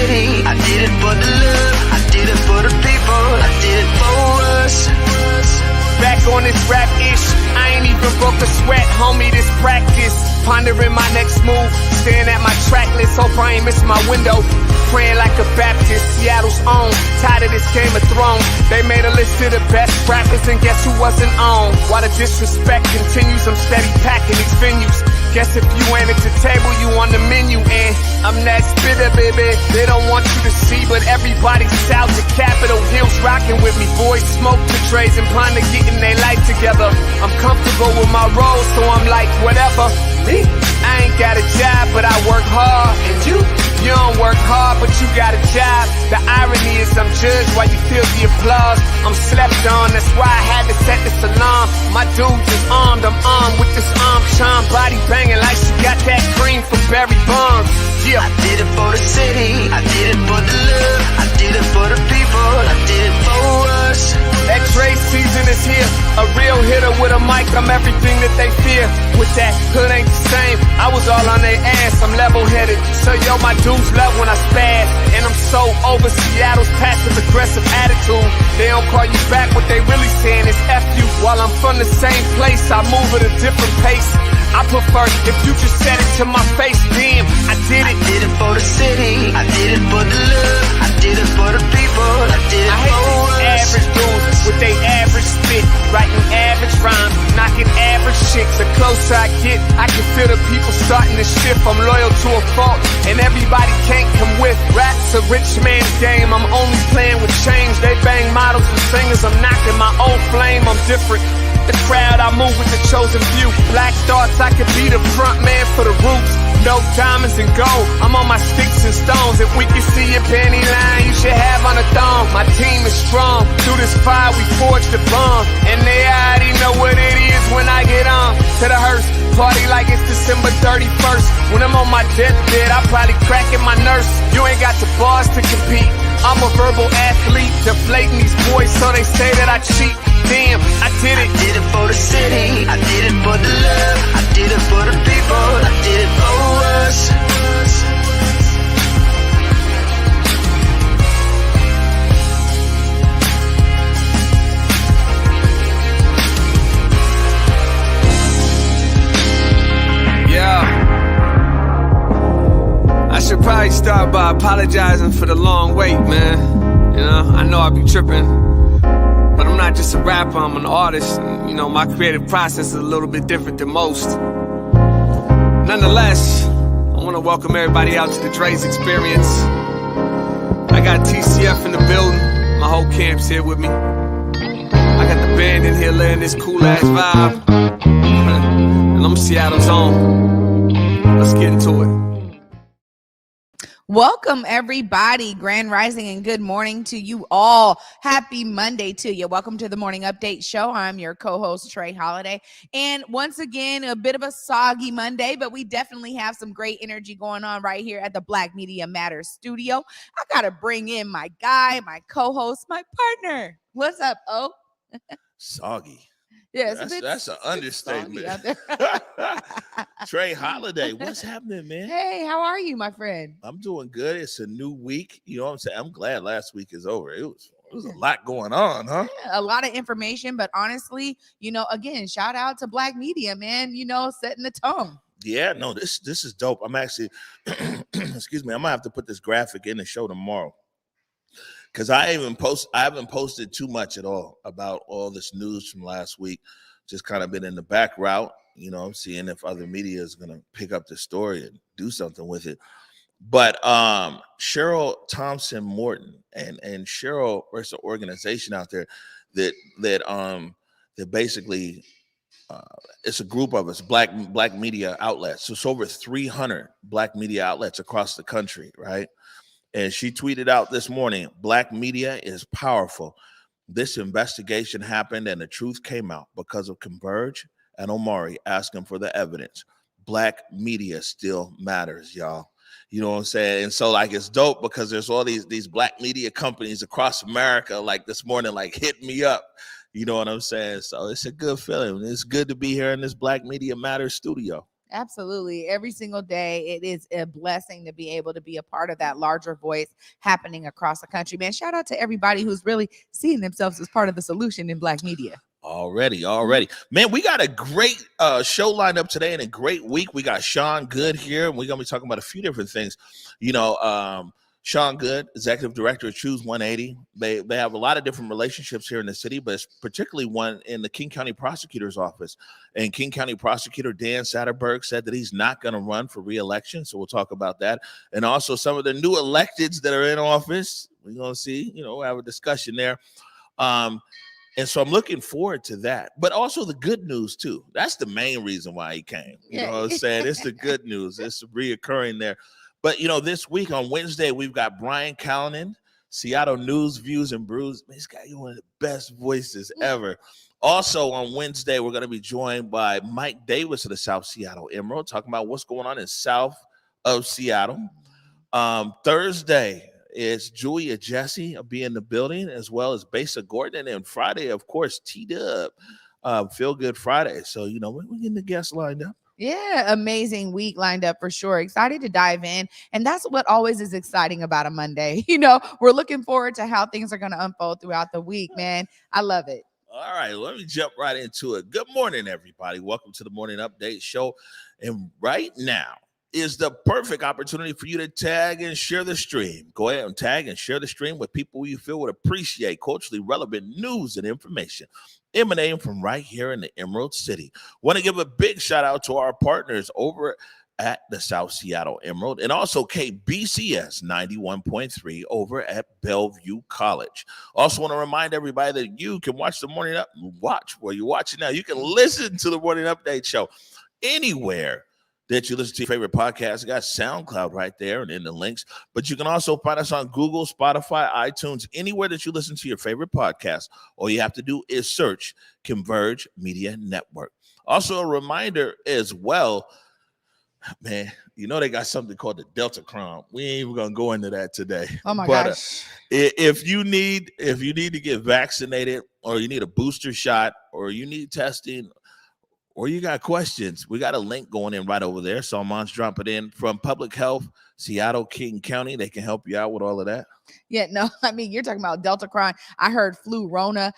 city. I did it for the love. I did it for the people. I did it for us. Back on this rap-ish, I ain't even broke a sweat, homie, this practice. Pondering my next move, staring at my track list, hope I ain't missing my window. Praying like a Baptist, Seattle's own. Tired of this Game of Thrones. They made a list of the best rappers and guess who wasn't on? While the disrespect continues, I'm steady packing these venues. Guess if you ain't at the table, you on the menu. And I'm that spitter, baby. They don't want you to see, but everybody's out to Capitol Hill's rocking with me. Boys smoke the trays and ponder getting their life together. I'm comfortable with my role, so I'm like, whatever. Me? I ain't got a job, but I work hard. And you don't work hard, but you got a job. The irony is I'm judged while you feel the applause. I'm slept on, that's why I had to set this alarm. My dudes is armed, I'm armed with this arm charm. Body banging like she got that cream from Barry Bonds. Yeah. I did it for the city. I did it for the love. I did it for the people. I did it for us. That Dre season is here. A real hitter with a mic, I'm everything that they fear. With that hood ain't the same, I was all on their ass, I'm level-headed. So yo, my dudes love when I spaz. And I'm so over Seattle's passive-aggressive attitude. They don't call you back, what they really saying is F you. While I'm from the same place, I move at a different pace. I prefer if you just said it to my face, damn, I did it. I did it for the city. I did it for the love. I did it for the people. I did it for us. Average dudes with they average spit, writing average rhymes, knocking average chicks. The closer I get, I can feel the people starting to shift. I'm loyal to a fault, and everybody can't come with. Rap's a rich man's game. I'm only playing with change. They bang models and singers. I'm knocking my old flame. I'm different. The crowd, I move with the chosen few. Black thoughts, I could be the front man for the roots. No diamonds and gold, I'm on my sticks and stones. If we can see your panty line, you should have on a thong. My team is strong, through this fire we forged a bond. And they already know what it is when I get on. To the hearse, party like it's December 31st. When I'm on my deathbed, I probably cracking my nurse. You ain't got the bars to compete. I'm a verbal athlete, deflating these boys so they say that I cheat. Damn, I did it. I did it for the city. I did it for the love. I did it for the people. I did it for us. Yeah. I should probably start by apologizing for the long wait, man. You know, I know I be tripping. But I'm not just a rapper, I'm an artist. And, you know, my creative process is a little bit different than most. Nonetheless, I want to welcome everybody out to the Dre's Experience. I got TCF in the building. My whole camp's here with me. I got the band in here laying this cool-ass vibe. And I'm Seattle's own. Let's get into it. Welcome, everybody. Grand Rising and good morning to you all. Happy Monday to you. Welcome to the Morning Update Show. I'm your co-host, Trey Holiday. And once again, a bit of a soggy Monday, but we definitely have some great energy going on right here at the Black Media Matters studio. I got to bring in my guy, my co-host, my partner. What's up, O? Soggy. Yes, that's an understatement. Trey Holiday, what's happening, man? Hey, how are you, my friend? I'm doing good. It's a new week. You know what I'm saying? I'm glad last week is over. It was a lot going on, huh? Yeah, a lot of information, but honestly, you know, again, shout out to Black Media, man, you know, setting the tone. Yeah, no, this is dope. I'm actually, excuse me, I might have to put this graphic in the show tomorrow. Because I haven't posted too much at all about all this news from last week. Just kind of been in the back route, you know, seeing if other media is going to pick up the story and do something with it. But Cheryl Thompson Morton and Cheryl, there's an organization out there that basically it's a group of us, black media outlets. So it's over 300 black media outlets across the country, right? And she tweeted out this morning, Black media is powerful. This investigation happened and the truth came out because of Converge and Omari asking for the evidence. Black media still matters, y'all. You know what I'm saying? And so like, it's dope because there's all these black media companies across America, like this morning, like hit me up. You know what I'm saying? So it's a good feeling. It's good to be here in this Black Media Matters studio. Absolutely. Every single day, it is a blessing to be able to be a part of that larger voice happening across the country. Man, shout out to everybody who's really seeing themselves as part of the solution in Black media. Already. Man, we got a great show lined up today and a great week. We got Sean Goode here, and we're going to be talking about a few different things. Sean Goode, Executive Director of Choose 180. They have a lot of different relationships here in the city, but it's particularly one in the King County Prosecutor's Office. And King County Prosecutor Dan Sattreberg said that he's not going to run for reelection, so we'll talk about that. And also some of the new electeds that are in office. We're going to see, we'll have a discussion there. And so I'm looking forward to that. But also the good news, too. That's the main reason why he came. You know what I'm saying? It's the good news. It's reoccurring there. But, this week on Wednesday, we've got Brian Callanan, Seattle News, Views, and Brews. Man, he's got one of the best voices ever. Also on Wednesday, we're going to be joined by Mike Davis of the South Seattle Emerald, talking about what's going on in south of Seattle. Thursday, it's Julia Jesse will be in the building, as well as Besa Gordon. And Friday, of course, T-Dub, Feel Good Friday. So, we're getting the guests lined up. Yeah, amazing week lined up for sure. Excited to dive in. And that's what always is exciting about a Monday. We're looking forward to how things are going to unfold throughout the week, man. I love it. All right, let me jump right into it. Good morning, everybody. Welcome to the Morning Update Show. And right now is the perfect opportunity for you to tag and share the stream. Go ahead and tag and share the stream with people you feel would appreciate culturally relevant news and information emanating from right here in the Emerald City. Want to give a big shout out to our partners over at the South Seattle Emerald, and also KBCS 91.3 over at Bellevue College. Also want to remind everybody that you can watch the Morning Up. Watch where you're watching now. You can listen to the Morning Update Show anywhere that you listen to your favorite podcast. You got SoundCloud right there and in the links. But you can also find us on Google, Spotify, iTunes, anywhere that you listen to your favorite podcast. All you have to do is search Converge Media Network. Also a reminder as well, man, they got something called the Delta Crown. We ain't even gonna go into that today. Oh my gosh. If you need to get vaccinated, or you need a booster shot, or you need testing, or you got questions, we got a link going in right over there. Salman's dropping in from Public Health, Seattle, King County. They can help you out with all of that. Yeah, no, you're talking about Delta Crown. I heard flu Rona.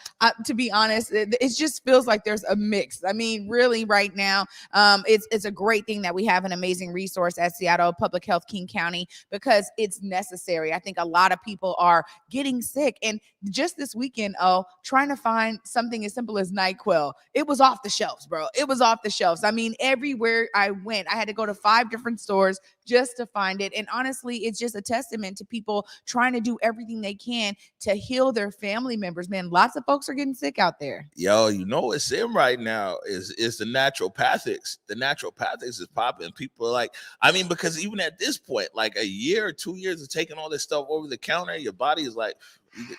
To be honest, it just feels like there's a mix. Really right now, it's a great thing that we have an amazing resource at Seattle Public Health King County, because it's necessary. I think a lot of people are getting sick. And just this weekend, trying to find something as simple as NyQuil. It was off the shelves, bro. It was off the shelves. Everywhere I went, I had to go to 5 different stores just to find it. And honestly, it's just a testament to people trying to do everything they can to heal their family members. Man, lots of folks are getting sick out there. Yo, what's in right now is the naturopathics. The naturopathics is popping. People are like, because even at this point, like a year or 2 years of taking all this stuff over the counter, your body is like,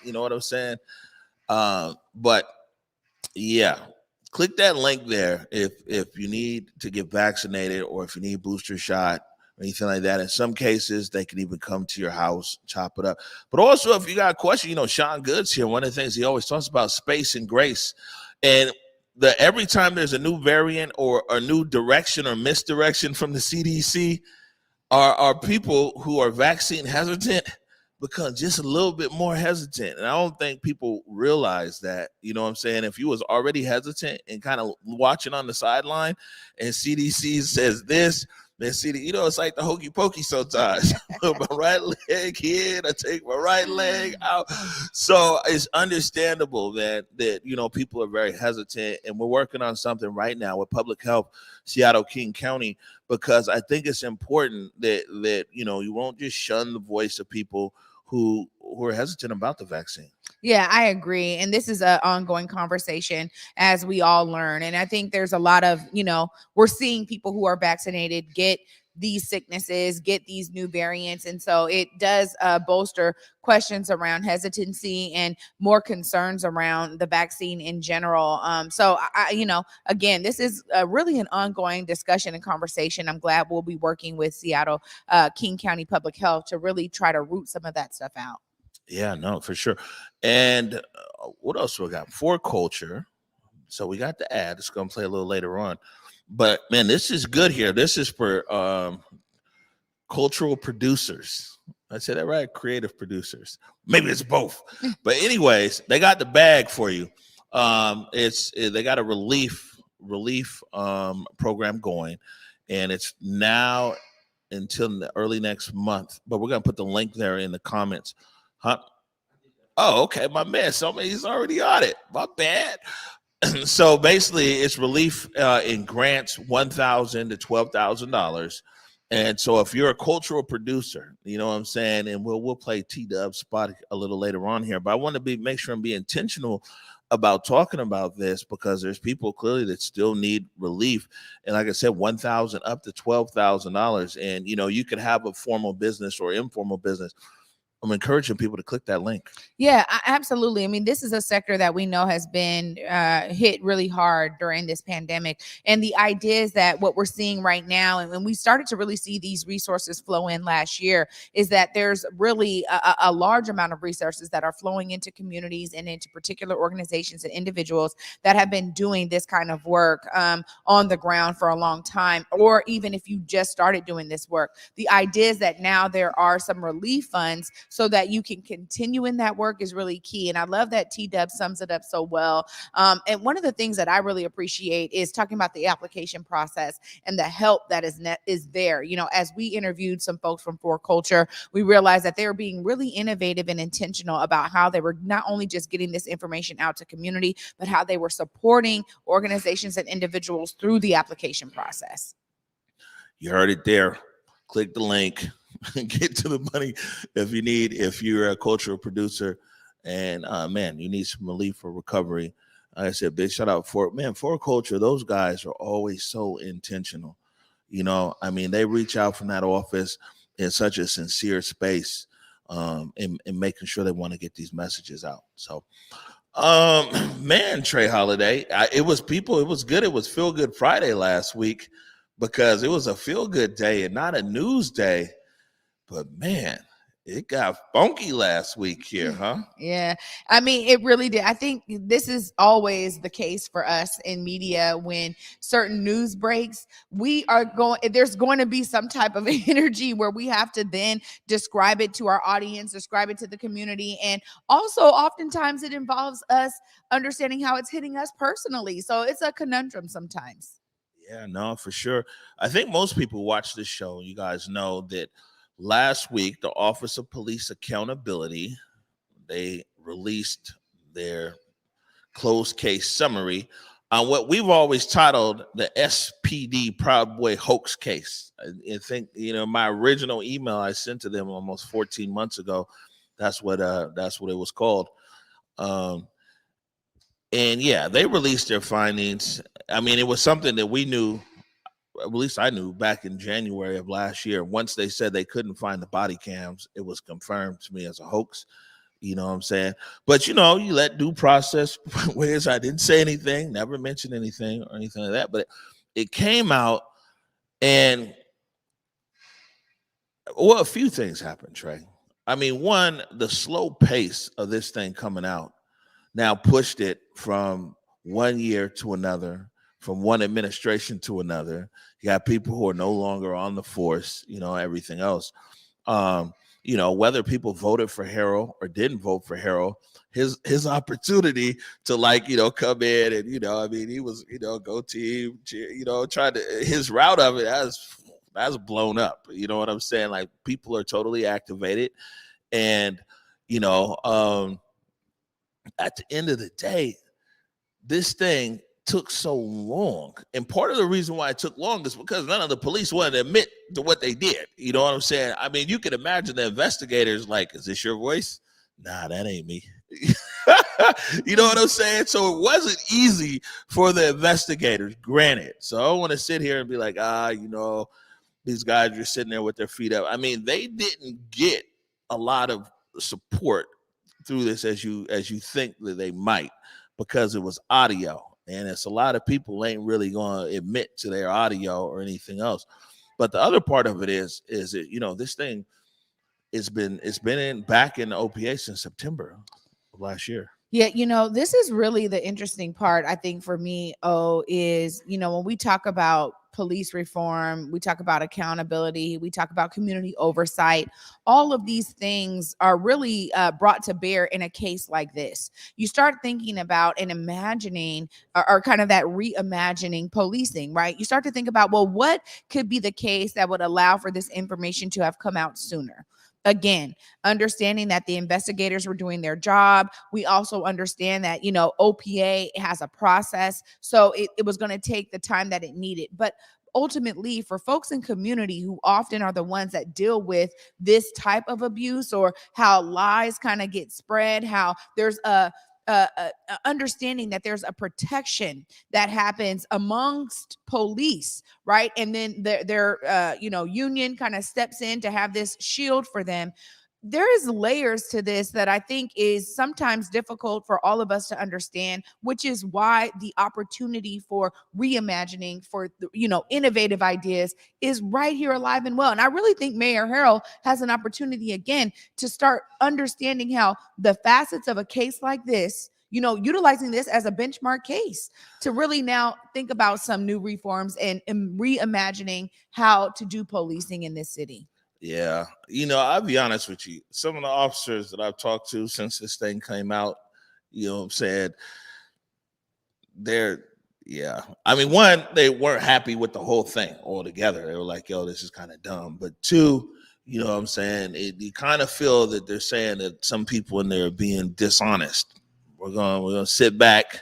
you know what I'm saying? But yeah, click that link there if you need to get vaccinated, or if you need a booster shot, anything like that. In some cases, they can even come to your house, chop it up. But also, if you got a question, Sean Goode's here. One of the things he always talks about, space and grace. And every time there's a new variant or a new direction or misdirection from the CDC, our people who are vaccine hesitant become just a little bit more hesitant. And I don't think people realize that, if you was already hesitant and kind of watching on the sideline, and CDC says this, then it's like the hokey pokey sometimes. Put my right leg in, I take my right leg out. So it's understandable that people are very hesitant, and we're working on something right now with Public Health, Seattle, King County, because I think it's important that you won't just shun the voice of people who are hesitant about the vaccine. Yeah, I agree. And this is an ongoing conversation as we all learn. And I think there's a lot of, we're seeing people who are vaccinated get these sicknesses, get these new variants. And so it does bolster questions around hesitancy and more concerns around the vaccine in general. So, again, this is really an ongoing discussion and conversation. I'm glad we'll be working with Seattle King County Public Health to really try to root some of that stuff out. Yeah, no, for sure. And what else we got? For culture. So we got the ad. It's going to play a little later on. But man, this is good here. This is for cultural producers. I said that right? Creative producers. Maybe it's both. But anyways, they got the bag for you. They got a relief program going, and it's now until the early next month. But we're gonna put the link there in the comments. Huh? Oh, okay, my man. So he's already on it. My bad. So basically, it's relief in grants, $1,000 to $12,000. And so if you're a cultural producer, you know what I'm saying, and we'll play T-Dub's spot a little later on here, but I want to make sure and be intentional about talking about this because there's people clearly that still need relief. And like I said, $1,000 up to $12,000. And, you know, you could have a formal business or informal business. I'm encouraging people to click that link. Yeah, absolutely. I mean, this is a sector that we know has been hit really hard during this pandemic. And the idea is that what we're seeing right now, and when we started to really see these resources flow in last year, is that there's really a large amount of resources that are flowing into communities and into particular organizations and individuals that have been doing this kind of work on the ground for a long time, or even if you just started doing this work. The idea is that now there are some relief funds so that you can continue in that work is really key. And I love that T-Dub sums it up so well. And one of the things that I really appreciate is talking about the application process and the help that is there. You know, as we interviewed some folks from For Culture, we realized that they were being really innovative and intentional about how they were not only just getting this information out to community, but how they were supporting organizations and individuals through the application process. You heard it there. Click the link. Get to the money if you're a cultural producer and man, you need some relief for recovery. Like I said, big shout out for Culture. Those guys are always so intentional. You know, I mean, they reach out from that office in such a sincere space in making sure they want to get these messages out. So man, Trey Holiday, it was good. It was Feel Good Friday last week because it was a feel good day and not a news day. But man, it got funky last week here, huh? Yeah. I mean, it really did. I think this is always the case for us in media when certain news breaks. There's going to be some type of energy where we have to then describe it to our audience, describe it to the community. And also, oftentimes, it involves us understanding how it's hitting us personally. So it's a conundrum sometimes. Yeah, no, for sure. I think most people watch this show. You guys know that last week, the Office of Police Accountability, they released their closed case summary on what we've always titled the SPD Proud Boy hoax case. I think, you know, my original email I sent to them almost 14 months ago, that's what it was called. And yeah, they released their findings. I mean, it was something that we knew, at least I knew back in January of last year. Once they said they couldn't find the body cams, it was confirmed to me as a hoax. You know what I'm saying? But, you know, you let due process, whereas I didn't say anything, never mentioned anything or anything like that. But it came out and, well, a few things happened, Trey. I mean, one, the slow pace of this thing coming out now pushed it from 1 year to another, from one administration to another. You got people who are no longer on the force, you know, everything else. You know, whether people voted for Herbold or didn't vote for Herbold, his opportunity to, like, you know, come in and, you know, I mean, he was, you know, go team, you know, trying to, his route of it that's blown up. You know what I'm saying? Like, people are totally activated. And, you know, at the end of the day, this thing took so long. And part of the reason why it took long is because none of the police wanted to admit to what they did. You know what I'm saying? I mean, you can imagine the investigators like, is this your voice? Nah, that ain't me. You know what I'm saying? So it wasn't easy for the investigators, granted. So I don't want to sit here and be like, you know, these guys are sitting there with their feet up. I mean, they didn't get a lot of support through this as you think that they might, because it was audio. And it's a lot of people ain't really going to admit to their audio or anything else. But the other part of it is that, you know, this thing it's been back in the OPA since September of last year. Yeah, this is really the interesting part, I think, for me, is, when we talk about police reform, we talk about accountability, we talk about community oversight, all of these things are really brought to bear in a case like this. You start thinking about and imagining, or kind of that reimagining policing, right? You start to think about, well, what could be the case that would allow for this information to have come out sooner? Again, understanding that the investigators were doing their job. We also understand that, OPA has a process. So it was going to take the time that it needed. But ultimately, for folks in community who often are the ones that deal with this type of abuse, or how lies kind of get spread, how there's a understanding that there's a protection that happens amongst police, right? And then their union kind of steps in to have this shield for them. There is layers to this that I think is sometimes difficult for all of us to understand, which is why the opportunity for reimagining, for innovative ideas is right here alive and well. And I really think Mayor Herbold has an opportunity again to start understanding how the facets of a case like this, utilizing this as a benchmark case to really now think about some new reforms and reimagining how to do policing in this city. Yeah. I'll be honest with you. Some of the officers that I've talked to since this thing came out, said I mean, one, they weren't happy with the whole thing altogether. They were like, yo, this is kind of dumb. But two, you kind of feel that they're saying that some people in there are being dishonest. We're gonna sit back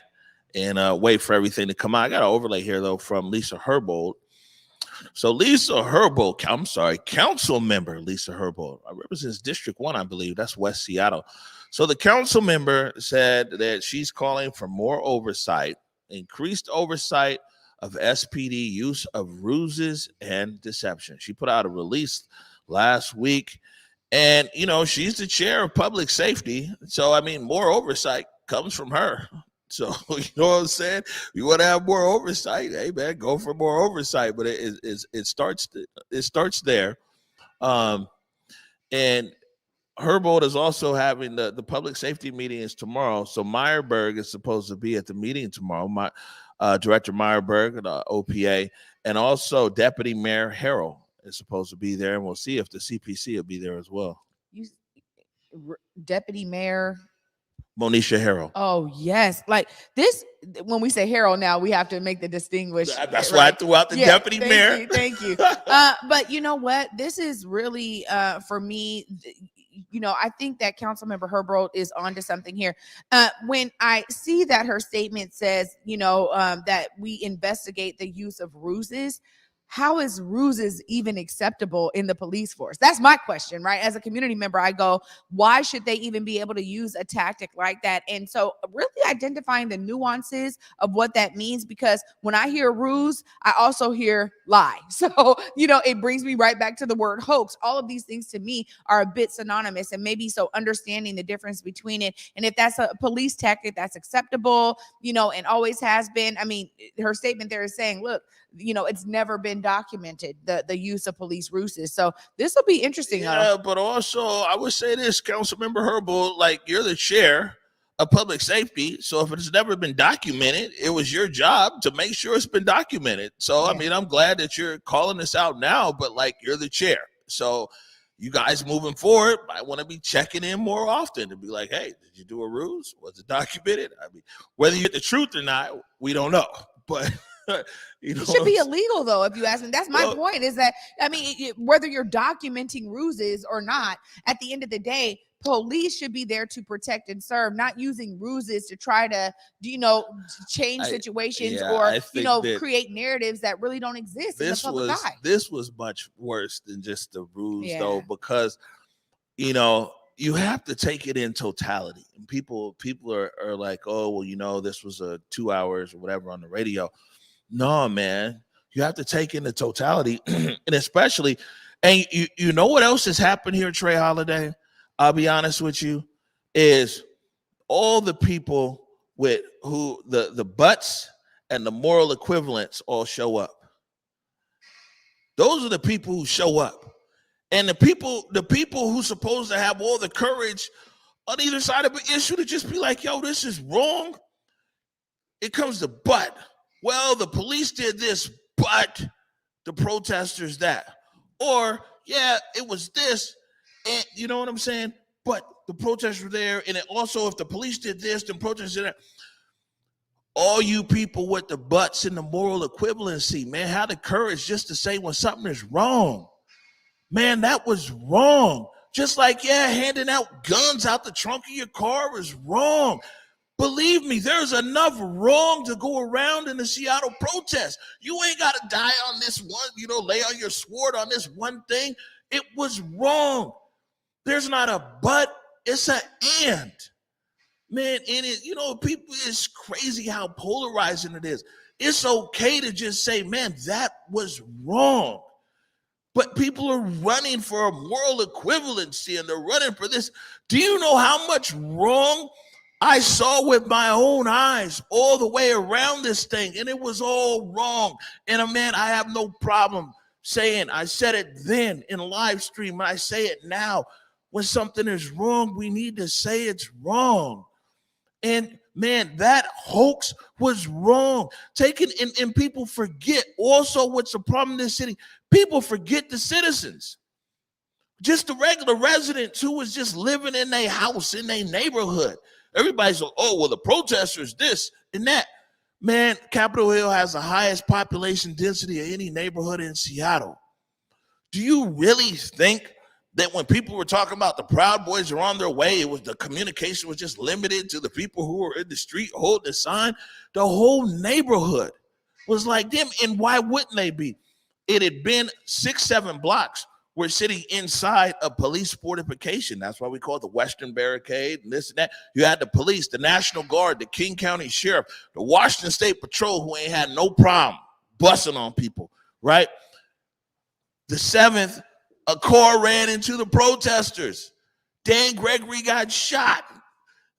and wait for everything to come out. I got an overlay here though from Lisa Herbold. So council member Lisa Herbold represents District 1, I believe. That's West Seattle. So the council member said that she's calling for more oversight, increased oversight of SPD use of ruses and deception. She put out a release last week, and, she's the chair of public safety. So, I mean, more oversight comes from her. So, you know what I'm saying? You want to have more oversight, hey man, go for more oversight. But it starts there. And Herbold is also having the public safety meeting is tomorrow. So Meyerberg is supposed to be at the meeting tomorrow. Director Meyerberg, the OPA, and also Deputy Mayor Herbold is supposed to be there. And we'll see if the CPC will be there as well. Deputy Mayor Monisha Herbold. Oh, yes. Like this, when we say Herbold now, we have to make the distinguish. That's why I threw out the deputy mayor. Thank you. But you know what? This is really, for me, I think that Councilmember Herbold is onto something here. When I see that her statement says, that we investigate the use of ruses, how is ruses even acceptable in the police force? That's my question, right? As a community member, I go, why should they even be able to use a tactic like that? And so really identifying the nuances of what that means, because when I hear ruse, I also hear lie. So, it brings me right back to the word hoax. All of these things to me are a bit synonymous, and maybe so understanding the difference between it. And if that's a police tactic that's acceptable, and always has been, I mean, her statement there is saying, look, it's never been documented, the use of police ruses. So this will be interesting. Yeah, but also I would say this, Councilmember Herbold, like, you're the chair of public safety. So if it's never been documented, it was your job to make sure it's been documented. So, yeah. I mean, I'm glad that you're calling this out now, but like, you're the chair. So you guys moving forward might want to be checking in more often to be like, hey, did you do a ruse? Was it documented? I mean, whether you get the truth or not, we don't know. But it should be illegal, though, if you ask me. That's my point, is that, I mean, whether you're documenting ruses or not, at the end of the day, police should be there to protect and serve, not using ruses to try to, change situations or create narratives that really don't exist in the public eye. This was much worse than just the ruse, though, because, you have to take it in totality. And people are like, oh, well, this was 2 hours or whatever on the radio. No, man, you have to take in the totality. And especially, and you know what else has happened here, Trey Holiday? I'll be honest with you, is all the people with who the butts and the moral equivalents all show up. Those are the people who show up. And the people who supposed to have all the courage on either side of an issue to just be like, yo, this is wrong. It comes to but. Well, the police did this, but the protesters that. Or, yeah, it was this, and you know what I'm saying? But the protesters were there, and it also, if the police did this, then protesters did that. All you people with the buts and the moral equivalency, man, have the courage just to say when something is wrong. Man, that was wrong. Just like, yeah, handing out guns out the trunk of your car is wrong. Believe me, there's enough wrong to go around in the Seattle protest. You ain't got to die on this one, lay on your sword on this one thing. It was wrong. There's not a but, it's an and. Man, and people, it's crazy how polarizing it is. It's okay to just say, man, that was wrong. But people are running for a moral equivalency, and they're running for this. Do you know how much wrong I saw with my own eyes all the way around this thing? And it was all wrong. And man, I have no problem saying, I said it then in live stream, and I say it now. When something is wrong, we need to say it's wrong. And man, that hoax was wrong. And people forget also what's the problem in this city. People forget the citizens. Just the regular residents who was just living in their house, in their neighborhood. Everybody's like, oh, well, the protesters, this and that. Man, Capitol Hill has the highest population density of any neighborhood in Seattle. Do you really think that when people were talking about the Proud Boys are on their way, the communication was just limited to the people who were in the street holding the sign? The whole neighborhood was like them, and why wouldn't they be? It had been 6-7 blocks were sitting inside a police fortification. That's why we call it the Western Barricade and this and that. You had the police, the National Guard, the King County Sheriff, the Washington State Patrol, who ain't had no problem busting on people, right? The 7th, a car ran into the protesters. Dan Gregory got shot.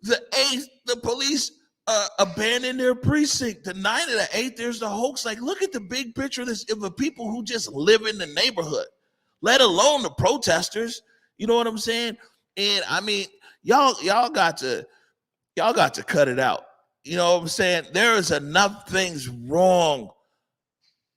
The 8th, the police abandoned their precinct. The 9th and the 8th, there's the hoax. Like, look at the big picture of this, of the people who just live in the neighborhood, let alone the protesters. You know what I'm saying? And I mean, y'all got to cut it out. You know what I'm saying? There is enough things wrong,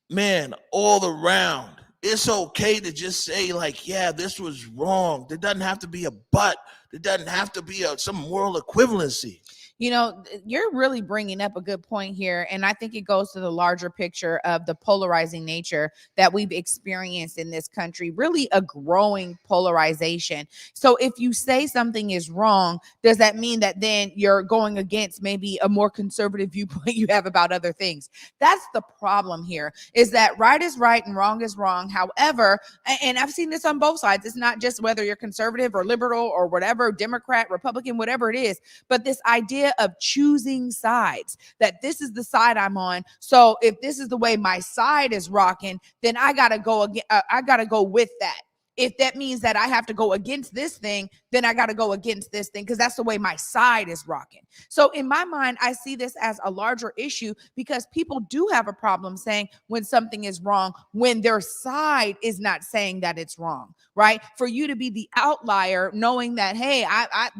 man, all around. It's okay to just say, like, yeah, this was wrong. There doesn't have to be a but. There doesn't have to be some moral equivalency. You're really bringing up a good point here. And I think it goes to the larger picture of the polarizing nature that we've experienced in this country, really a growing polarization. So if you say something is wrong, does that mean that then you're going against maybe a more conservative viewpoint you have about other things? That's the problem here, is that right is right and wrong is wrong. However, and I've seen this on both sides. It's not just whether you're conservative or liberal or whatever, Democrat, Republican, whatever it is, but this idea of choosing sides, that this is the side I'm on. So if this is the way my side is rocking, then I gotta go again. I gotta go with that. If that means that I have to go against this thing, then I got to go against this thing because that's the way my side is rocking. So in my mind, I see this as a larger issue because people do have a problem saying when something is wrong, when their side is not saying that it's wrong, right? For you to be the outlier, knowing that, hey,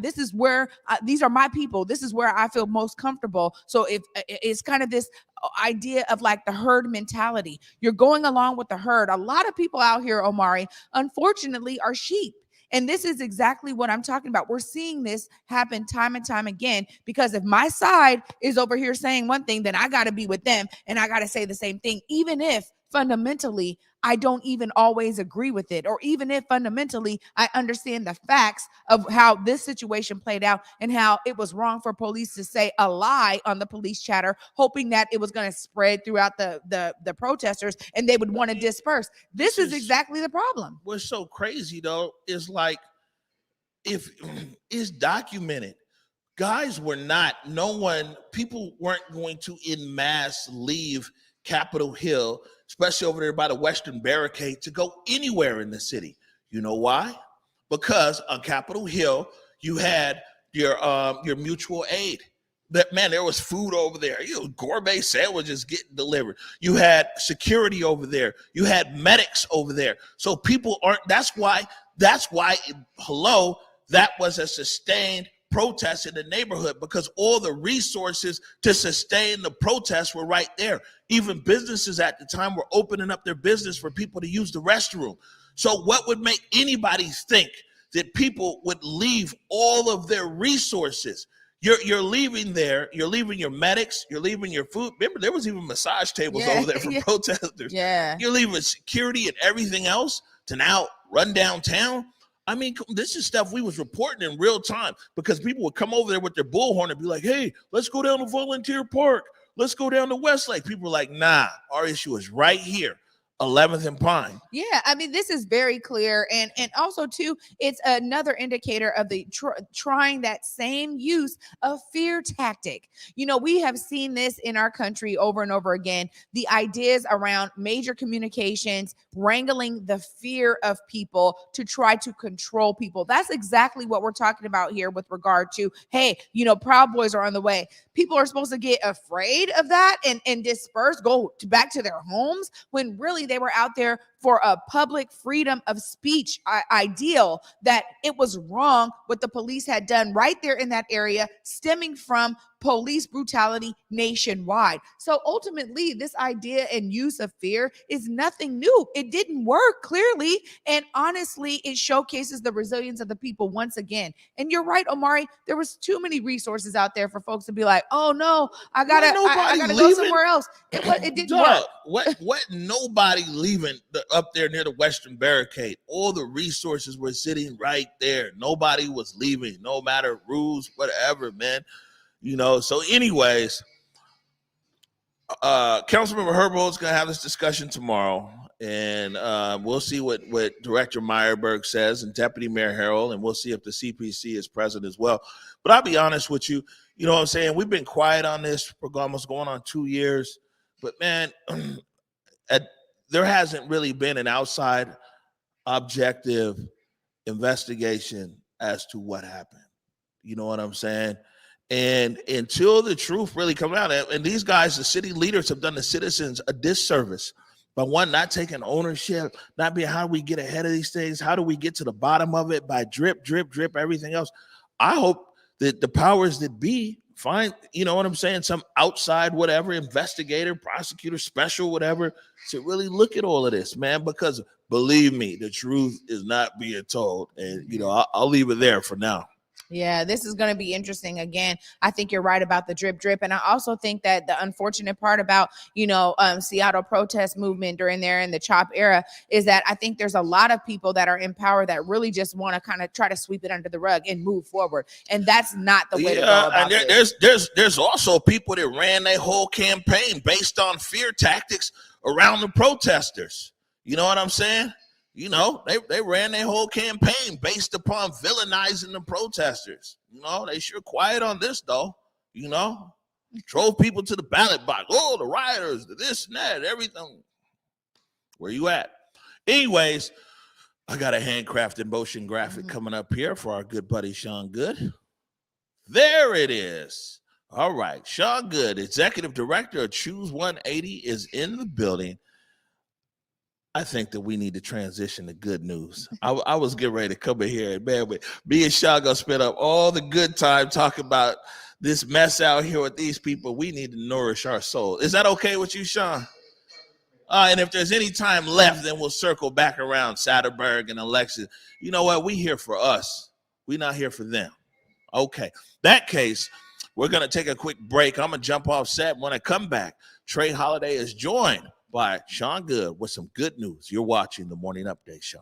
this is where these are my people. This is where I feel most comfortable. So if it's kind of this idea of like the herd mentality, you're going along with the herd. A lot of people out here, Omari, unfortunately, are sheep. And this is exactly what I'm talking about. We're seeing this happen time and time again, because if my side is over here saying one thing, then I got to be with them and I got to say the same thing, even if fundamentally I don't even always agree with it, or even if fundamentally I understand the facts of how this situation played out and how it was wrong for police to say a lie on the police chatter, hoping that it was going to spread throughout the protesters and they would want to disperse. This is exactly the problem. What's so crazy though is like, if it's documented, people weren't going to en masse leave Capitol Hill, especially over there by the Western Barricade, to go anywhere in the city. You know why? Because on Capitol Hill, you had your mutual aid. There was food over there. Gourmet sandwiches getting delivered. You had security over there. You had medics over there. So people aren't. That's why. Hello, that was a sustained protests in the neighborhood because all the resources to sustain the protests were right there. Even businesses at the time were opening up their business for people to use the restroom. So what would make anybody think that people would leave all of their resources? You're leaving there, you're leaving your medics, you're leaving your food. Remember, there was even massage tables over there for protesters. Yeah. You're leaving security and everything else to now run downtown. I mean, this is stuff we was reporting in real time because people would come over there with their bullhorn and be like, hey, let's go down to Volunteer Park. Let's go down to Westlake. People were like, nah, our issue is right here. 11th and Pine. Yeah, I mean, this is very clear. And also, too, it's another indicator of the trying that same use of fear tactic. You know, we have seen this in our country over and over again. The ideas around major communications, wrangling the fear of people to try to control people. That's exactly what we're talking about here with regard to, hey, you know, Proud Boys are on the way. People are supposed to get afraid of that and disperse, go back to their homes, when really they were out there for a public freedom of speech ideal, that it was wrong what the police had done right there in that area, stemming from police brutality nationwide. So ultimately, this idea and use of fear is nothing new. It didn't work, clearly. And honestly, it showcases the resilience of the people once again. And you're right, Omari, there was too many resources out there for folks to be like, oh no, I gotta go somewhere else. It didn't work. What nobody leaving up there near the Western Barricade. All the resources were sitting right there. Nobody was leaving, no matter rules, whatever, man. You know, so anyways, Councilmember Herbold is going to have this discussion tomorrow, and we'll see what Director Meyerberg says and Deputy Mayor Herbold, and we'll see if the CPC is present as well. But I'll be honest with you, you know what I'm saying? We've been quiet on this for almost going on 2 years, but man, there hasn't really been an outside objective investigation as to what happened. You know what I'm saying? And until the truth really comes out, and these guys, the city leaders, have done the citizens a disservice by, one, not taking ownership, not being, how do we get ahead of these things? How do we get to the bottom of it by drip, everything else? I hope that the powers that be find, you know what I'm saying, some outside, whatever, investigator, prosecutor, special, whatever, to really look at all of this, man, because believe me, the truth is not being told. And, you know, I'll leave it there for now. Yeah, this is going to be interesting. Again, I think you're right about the drip. And I also think that the unfortunate part about, you know, Seattle protest movement during there in the CHOP era is that I think there's a lot of people that are in power that really just want to kind of try to sweep it under the rug and move forward. And that's not the way to go about it. There's also people that ran their whole campaign based on fear tactics around the protesters. You know what I'm saying? You know, they ran their whole campaign based upon villainizing the protesters. You know, they sure quiet on this, though. You know, drove people to the ballot box. Oh, the rioters, the this and that, everything. Where you at? Anyways, I got a handcrafted motion graphic coming up here for our good buddy Sean Goode. There it is. All right, Sean Goode, Executive Director of Choose 180, is in the building. I think that we need to transition to good news. I was getting ready to come in here and, man, me and Sean gonna spend up all the good time talking about this mess out here with these people. We need to nourish our soul. Is that okay with you, Sean? And if there's any time left, then we'll circle back around Sattreberg and election. You know what? We here for us. We're not here for them. Okay. That case, we're gonna take a quick break. I'm gonna jump off set. When I come back, Trey Holiday is joined by Sean Goode with some good news. You're watching the Morning Update Show.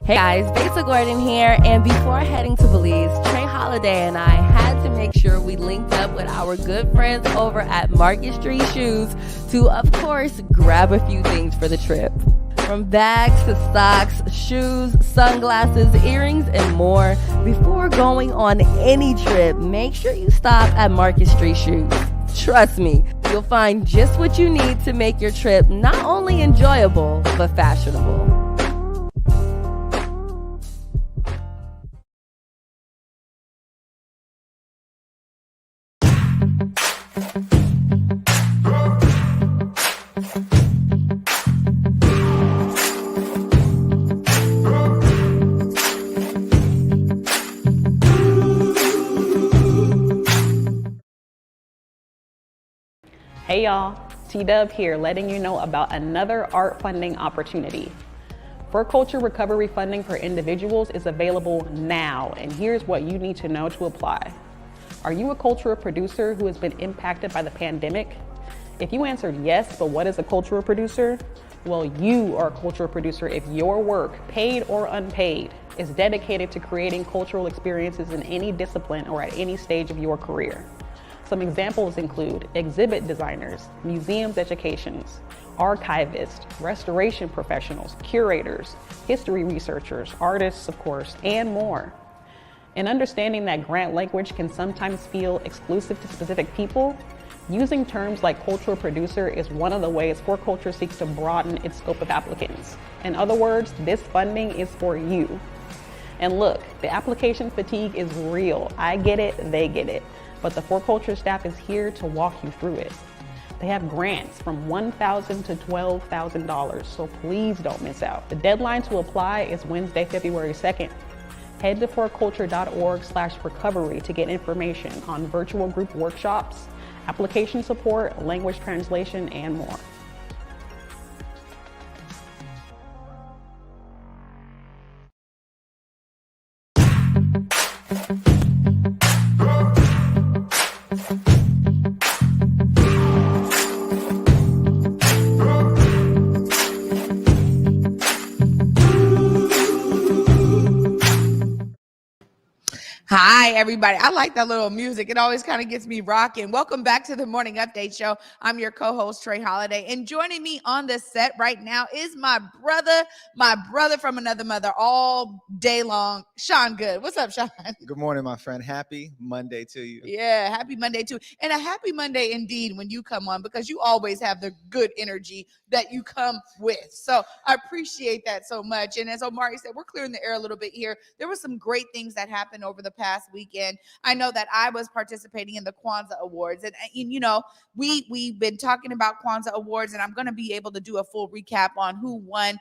Hey guys, Besa Gordon here, and before heading to Belize, Trey Holiday and I had to make sure we linked up with our good friends over at Market Street Shoes to, of course, grab a few things for the trip. From bags to socks, shoes, sunglasses, earrings, and more. Before going on any trip, make sure you stop at Market Street Shoes. Trust me, you'll find just what you need to make your trip not only enjoyable, but fashionable. Hey y'all, T-Dub here, letting you know about another art funding opportunity. For Culture Recovery funding for individuals is available now, and here's what you need to know to apply. Are you a cultural producer who has been impacted by the pandemic? If you answered yes, but what is a cultural producer? Well, you are a cultural producer if your work, paid or unpaid, is dedicated to creating cultural experiences in any discipline or at any stage of your career. Some examples include exhibit designers, museums educations, archivists, restoration professionals, curators, history researchers, artists, of course, and more. In understanding that grant language can sometimes feel exclusive to specific people, using terms like cultural producer is one of the ways For Culture seeks to broaden its scope of applicants. In other words, this funding is for you. And look, the application fatigue is real. I get it, they get it. But the For Culture staff is here to walk you through it. They have grants from $1,000 to $12,000, so please don't miss out. The deadline to apply is Wednesday, February 2nd. Head to forculture.org/recovery to get information on virtual group workshops, application support, language translation, and more. Hi, everybody. I like that little music. It always kind of gets me rocking. Welcome back to the Morning Update Show. I'm your co-host, Trey Holiday. And joining me on the set right now is my brother from another mother all day long, Sean Goode. What's up, Sean? Good morning, my friend. Happy Monday to you. Yeah, happy Monday too. And a happy Monday indeed when you come on, because you always have the good energy that you come with. So I appreciate that so much. And as Omari said, we're clearing the air a little bit here. There were some great things that happened over the past weekend. I know that I was participating in the Kwanzaa Awards, and you know, we've been talking about Kwanzaa Awards, and I'm going to be able to do a full recap on who won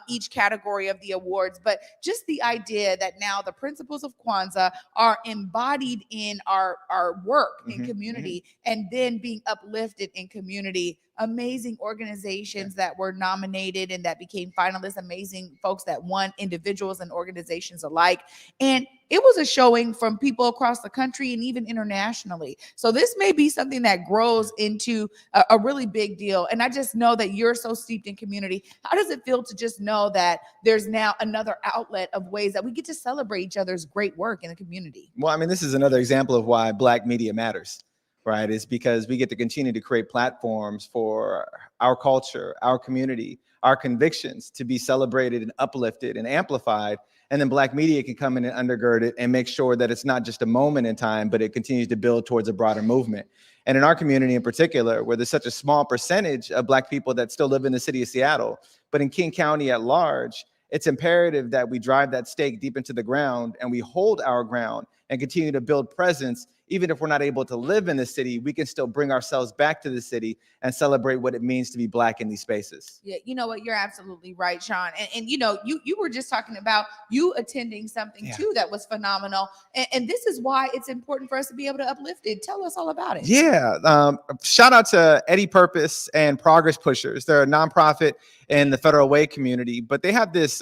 each category of the awards. But just the idea that now the principles of Kwanzaa are embodied in our work in community, and then being uplifted in community. Amazing organizations that were nominated and that became finalists, amazing folks that won, individuals and organizations alike. And it was a showing from people across the country and even internationally. So this may be something that grows into a really big deal. And I just know that you're so steeped in community. How does it feel to just know that there's now another outlet of ways that we get to celebrate each other's great work in the community? Well, I mean, this is another example of why Black media matters, right? It's because we get to continue to create platforms for our culture, our community, our convictions to be celebrated and uplifted and amplified. And then Black media can come in and undergird it and make sure that it's not just a moment in time, but it continues to build towards a broader movement. And in our community in particular, where there's such a small percentage of Black people that still live in the city of Seattle, but in King County at large, it's imperative that we drive that stake deep into the ground and we hold our ground and continue to build presence. Even if we're not able to live in the city, we can still bring ourselves back to the city and celebrate what it means to be Black in these spaces. Yeah, you know what? You're absolutely right, Sean. And you know, you were just talking about you attending something too that was phenomenal. And this is why it's important for us to be able to uplift it. Tell us all about it. Yeah, shout out to Eddie Purpose and Progress Pushers. They're a nonprofit in the Federal Way community, but they have this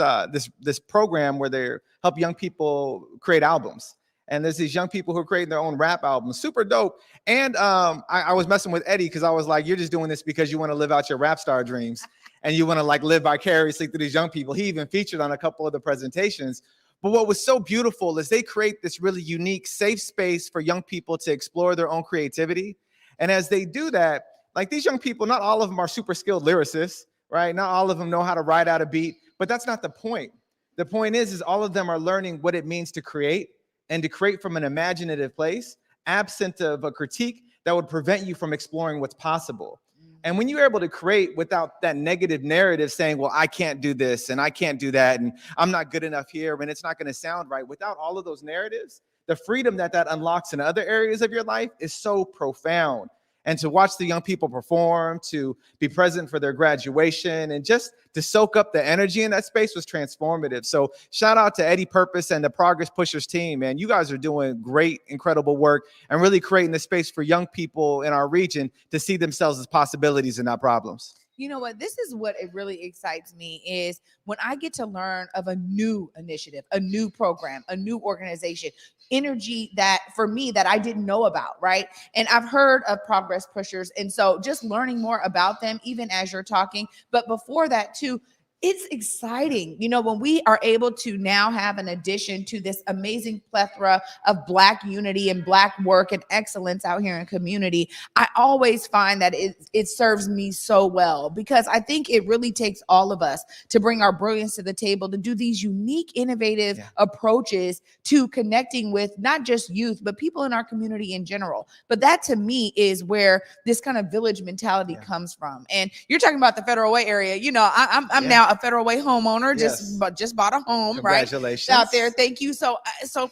program where they help young people create albums. And there's these young people who are creating their own rap albums, super dope. And I was messing with Eddie because I was like, you're just doing this because you want to live out your rap star dreams and you want to like live vicariously through these young people. He even featured on a couple of the presentations. But what was so beautiful is they create this really unique, safe space for young people to explore their own creativity. And as they do that, like these young people, not all of them are super skilled lyricists, right? Not all of them know how to write out a beat, but that's not the point. The point is all of them are learning what it means to create, and to create from an imaginative place, absent of a critique that would prevent you from exploring what's possible. And when you're able to create without that negative narrative saying, well, I can't do this and I can't do that and I'm not good enough here and it's not going to sound right, without all of those narratives, the freedom that unlocks in other areas of your life is so profound. And to watch the young people perform, to be present for their graduation, and just to soak up the energy in that space was transformative. So shout out to Eddie Purpose and the Progress Pushers team, man. You guys are doing great, incredible work and really creating the space for young people in our region to see themselves as possibilities and not problems. You know what? This is what it really excites me is when I get to learn of a new initiative, a new program, a new organization, energy that for me that I didn't know about, right? And I've heard of Progress Pushers. And so just learning more about them, even as you're talking, but before that too, it's exciting, you know, when we are able to now have an addition to this amazing plethora of Black unity and Black work and excellence out here in community. I always find that it serves me so well, because I think it really takes all of us to bring our brilliance to the table, to do these unique, innovative approaches to connecting with not just youth, but people in our community in general. But that to me is where this kind of village mentality comes from. And you're talking about the Federal Way area. You know, I'm now a Federal Way homeowner, just bought a home, Congratulations. right? Out there. Thank you. So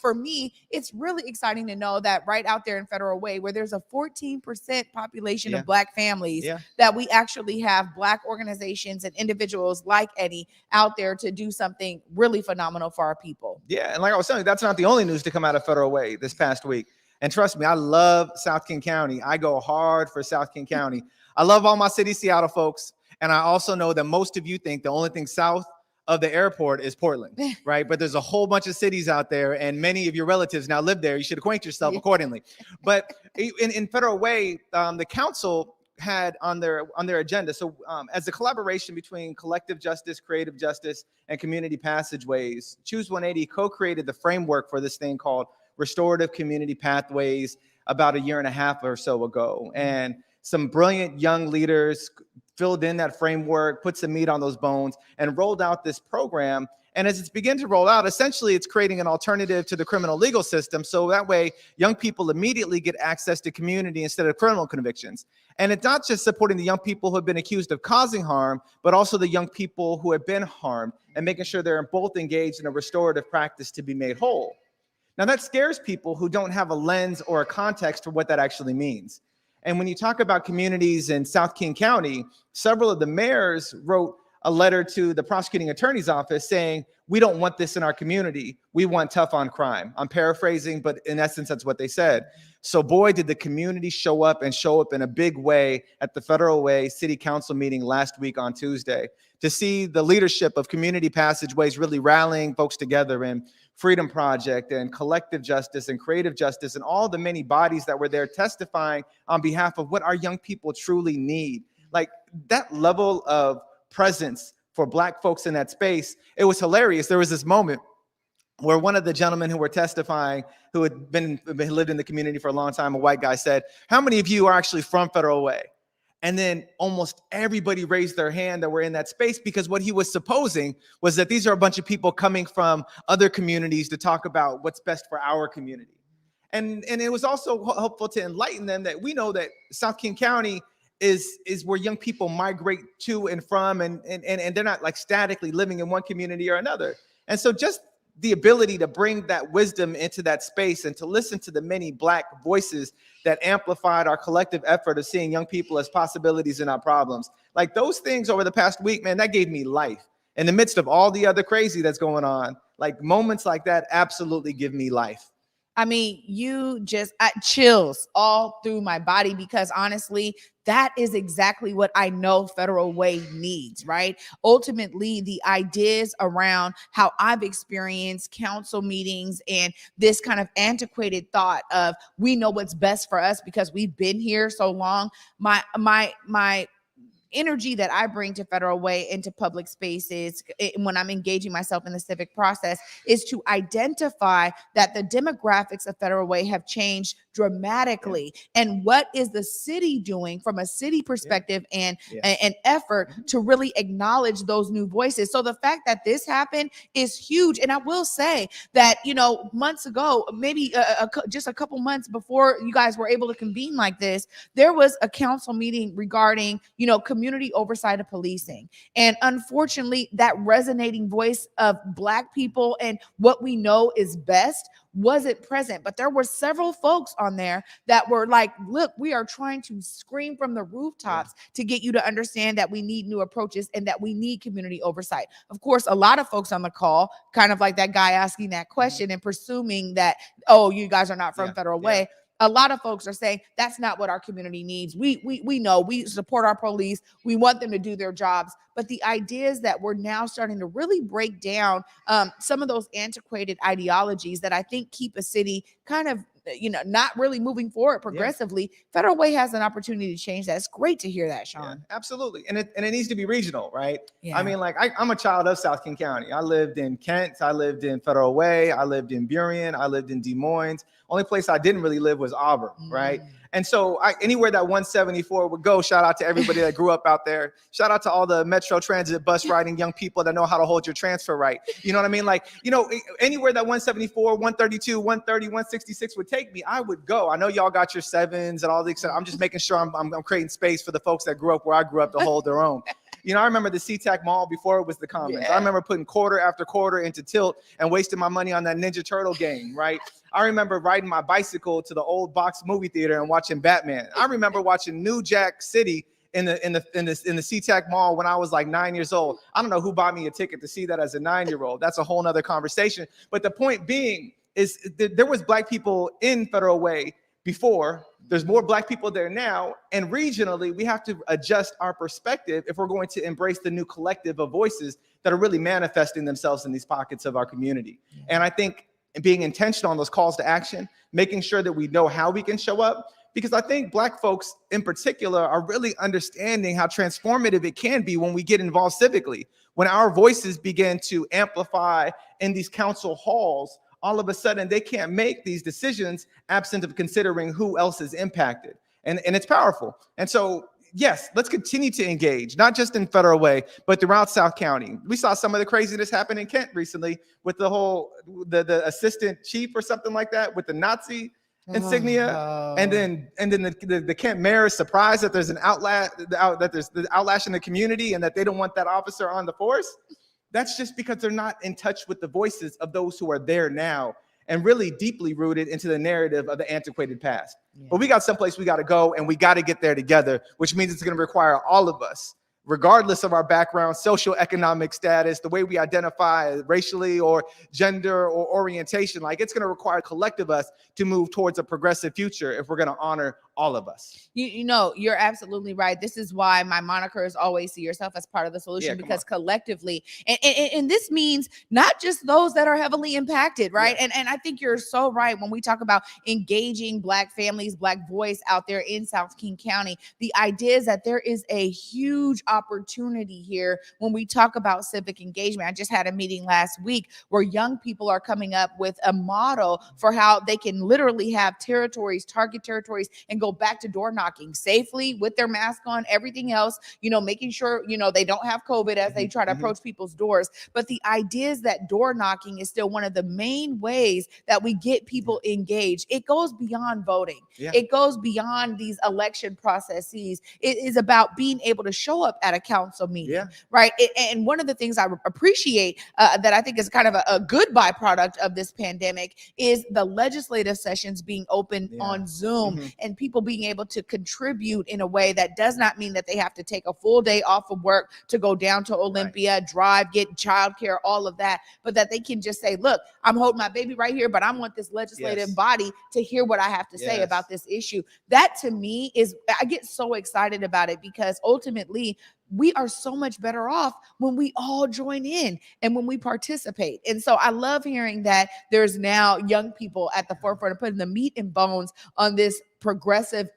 for me, it's really exciting to know that right out there in Federal Way, where there's a 14% population of Black families, that we actually have Black organizations and individuals like Eddie out there to do something really phenomenal for our people. Yeah. And like I was telling you, that's not the only news to come out of Federal Way this past week. And trust me, I love South King County. I go hard for South King County. I love all my City Seattle folks. And I also know that most of you think the only thing south of the airport is Portland, right? But there's a whole bunch of cities out there, and many of your relatives now live there. You should acquaint yourself accordingly. But in Federal Way, the council had on their agenda. So as a collaboration between collective justice, creative justice, and community passageways, Choose 180 co-created the framework for this thing called Restorative Community Pathways about a year and a half or so ago. And some brilliant young leaders filled in that framework, put some meat on those bones, and rolled out this program. And as it's beginning to roll out, essentially it's creating an alternative to the criminal legal system. So that way, young people immediately get access to community instead of criminal convictions. And it's not just supporting the young people who have been accused of causing harm, but also the young people who have been harmed, and making sure they're both engaged in a restorative practice to be made whole. Now that scares people who don't have a lens or a context for what that actually means. And when you talk about communities in South King County, several of the mayors wrote a letter to the prosecuting attorney's office saying, we don't want this in our community. We want tough on crime. I'm paraphrasing, but in essence, that's what they said. So boy, did the community show up in a big way at the Federal Way City Council meeting last week on Tuesday, to see the leadership of community passageways really rallying folks together, and Freedom Project and Collective Justice and Creative Justice and all the many bodies that were there testifying on behalf of what our young people truly need. Like that level of presence for Black folks in that space, it was hilarious. There was this moment where one of the gentlemen who were testifying, who had lived in the community for a long time, a white guy, said, how many of you are actually from Federal Way? And then almost everybody raised their hand that were in that space, because what he was supposing was that these are a bunch of people coming from other communities to talk about what's best for our community. And it was also helpful to enlighten them that we know that South King County is where young people migrate to and from, and they're not like statically living in one community or another. And so just the ability to bring that wisdom into that space and to listen to the many Black voices that amplified our collective effort of seeing young people as possibilities and not problems. Like those things over the past week, man, that gave me life. In the midst of all the other crazy that's going on, like moments like that absolutely give me life. I mean, chills all through my body, because honestly, that is exactly what I know Federal Way needs, right? Ultimately, the ideas around how I've experienced council meetings and this kind of antiquated thought of we know what's best for us because we've been here so long. My energy that I bring to Federal Way into public spaces when I'm engaging myself in the civic process is to identify that the demographics of Federal Way have changed dramatically. And what is the city doing from a city perspective and an effort to really acknowledge those new voices? So the fact that this happened is huge. And I will say that, months ago, maybe just a couple months before you guys were able to convene like this, there was a council meeting regarding, community oversight of policing. And unfortunately, that resonating voice of Black people and what we know is best wasn't present, but there were several folks on there that were like, look, we are trying to scream from the rooftops to get you to understand that we need new approaches and that we need community oversight. Of course, a lot of folks on the call, kind of like that guy asking that question and presuming that, oh, you guys are not from Federal Way. A lot of folks are saying that's not what our community needs. We know we support our police. We want them to do their jobs. But the idea is that we're now starting to really break down some of those antiquated ideologies that I think keep a city kind of, not really moving forward progressively. Federal Way has an opportunity to change that. It's great to hear that, Sean. Absolutely. And it needs to be regional, right? Yeah. I mean, like I'm a child of South King County. I lived in Kent. I lived in Federal Way. I lived in Burien. I lived in Des Moines. Only place I didn't really live was Auburn, right? And so anywhere that 174 would go, shout out to everybody that grew up out there. Shout out to all the Metro Transit bus riding young people that know how to hold your transfer right. You know what I mean? Like, anywhere that 174, 132, 130, 166 would take me, I would go. I know y'all got your 7s and all the, I'm just making sure I'm creating space for the folks that grew up where I grew up to hold their own. I remember the SeaTac Mall before it was the Commons. I remember putting quarter after quarter into Tilt and wasting my money on that Ninja Turtle game, right? I remember riding my bicycle to the old box movie theater and watching Batman. I remember watching New Jack City in the SeaTac Mall when I was like 9 years old. I don't know who bought me a ticket to see that as a 9-year-old. That's a whole nother conversation. But the point being is there was Black people in Federal Way before. There's more Black people there now, and regionally, we have to adjust our perspective if we're going to embrace the new collective of voices that are really manifesting themselves in these pockets of our community. And I think being intentional on those calls to action, making sure that we know how we can show up, because I think Black folks in particular are really understanding how transformative it can be when we get involved civically. When our voices begin to amplify in these council halls, all of a sudden they can't make these decisions absent of considering who else is impacted. And it's powerful. And so, yes, let's continue to engage, not just in Federal Way, but throughout South County. We saw some of the craziness happen in Kent recently with the whole, the assistant chief or something like that with the Nazi insignia. And then the Kent mayor is surprised that there's an there's the outlash in the community and that they don't want that officer on the force. That's just because they're not in touch with the voices of those who are there now and really deeply rooted into the narrative of the antiquated past. But we got someplace we got to go, and we got to get there together, which means it's going to require all of us, regardless of our background, socioeconomic status, the way we identify racially or gender or orientation. Like, it's going to require collective us to move towards a progressive future if we're going to honor all of us. You're absolutely right. This is why my moniker is always see yourself as part of the solution, because collectively, and this means not just those that are heavily impacted, right? And I think you're so right when we talk about engaging Black families, Black voice out there in South King County. The idea is that there is a huge opportunity here when we talk about civic engagement. I just had a meeting last week where young people are coming up with a model for how they can literally have territories, target territories, and go back to door knocking safely with their mask on, everything else, making sure, they don't have COVID as they try to approach people's doors. But the idea is that door knocking is still one of the main ways that we get people engaged. It goes beyond voting. It goes beyond these election processes. It is about being able to show up at a council meeting, right? And one of the things I appreciate that I think is kind of a good byproduct of this pandemic is the legislative sessions being open on Zoom and people being able to contribute in a way that does not mean that they have to take a full day off of work to go down to Olympia, drive, get childcare, all of that, but that they can just say, look, I'm holding my baby right here, but I want this legislative body to hear what I have to say about this issue. That to me I get so excited about it, because ultimately we are so much better off when we all join in and when we participate. And so I love hearing that there's now young people at the forefront of putting the meat and bones on this progressive,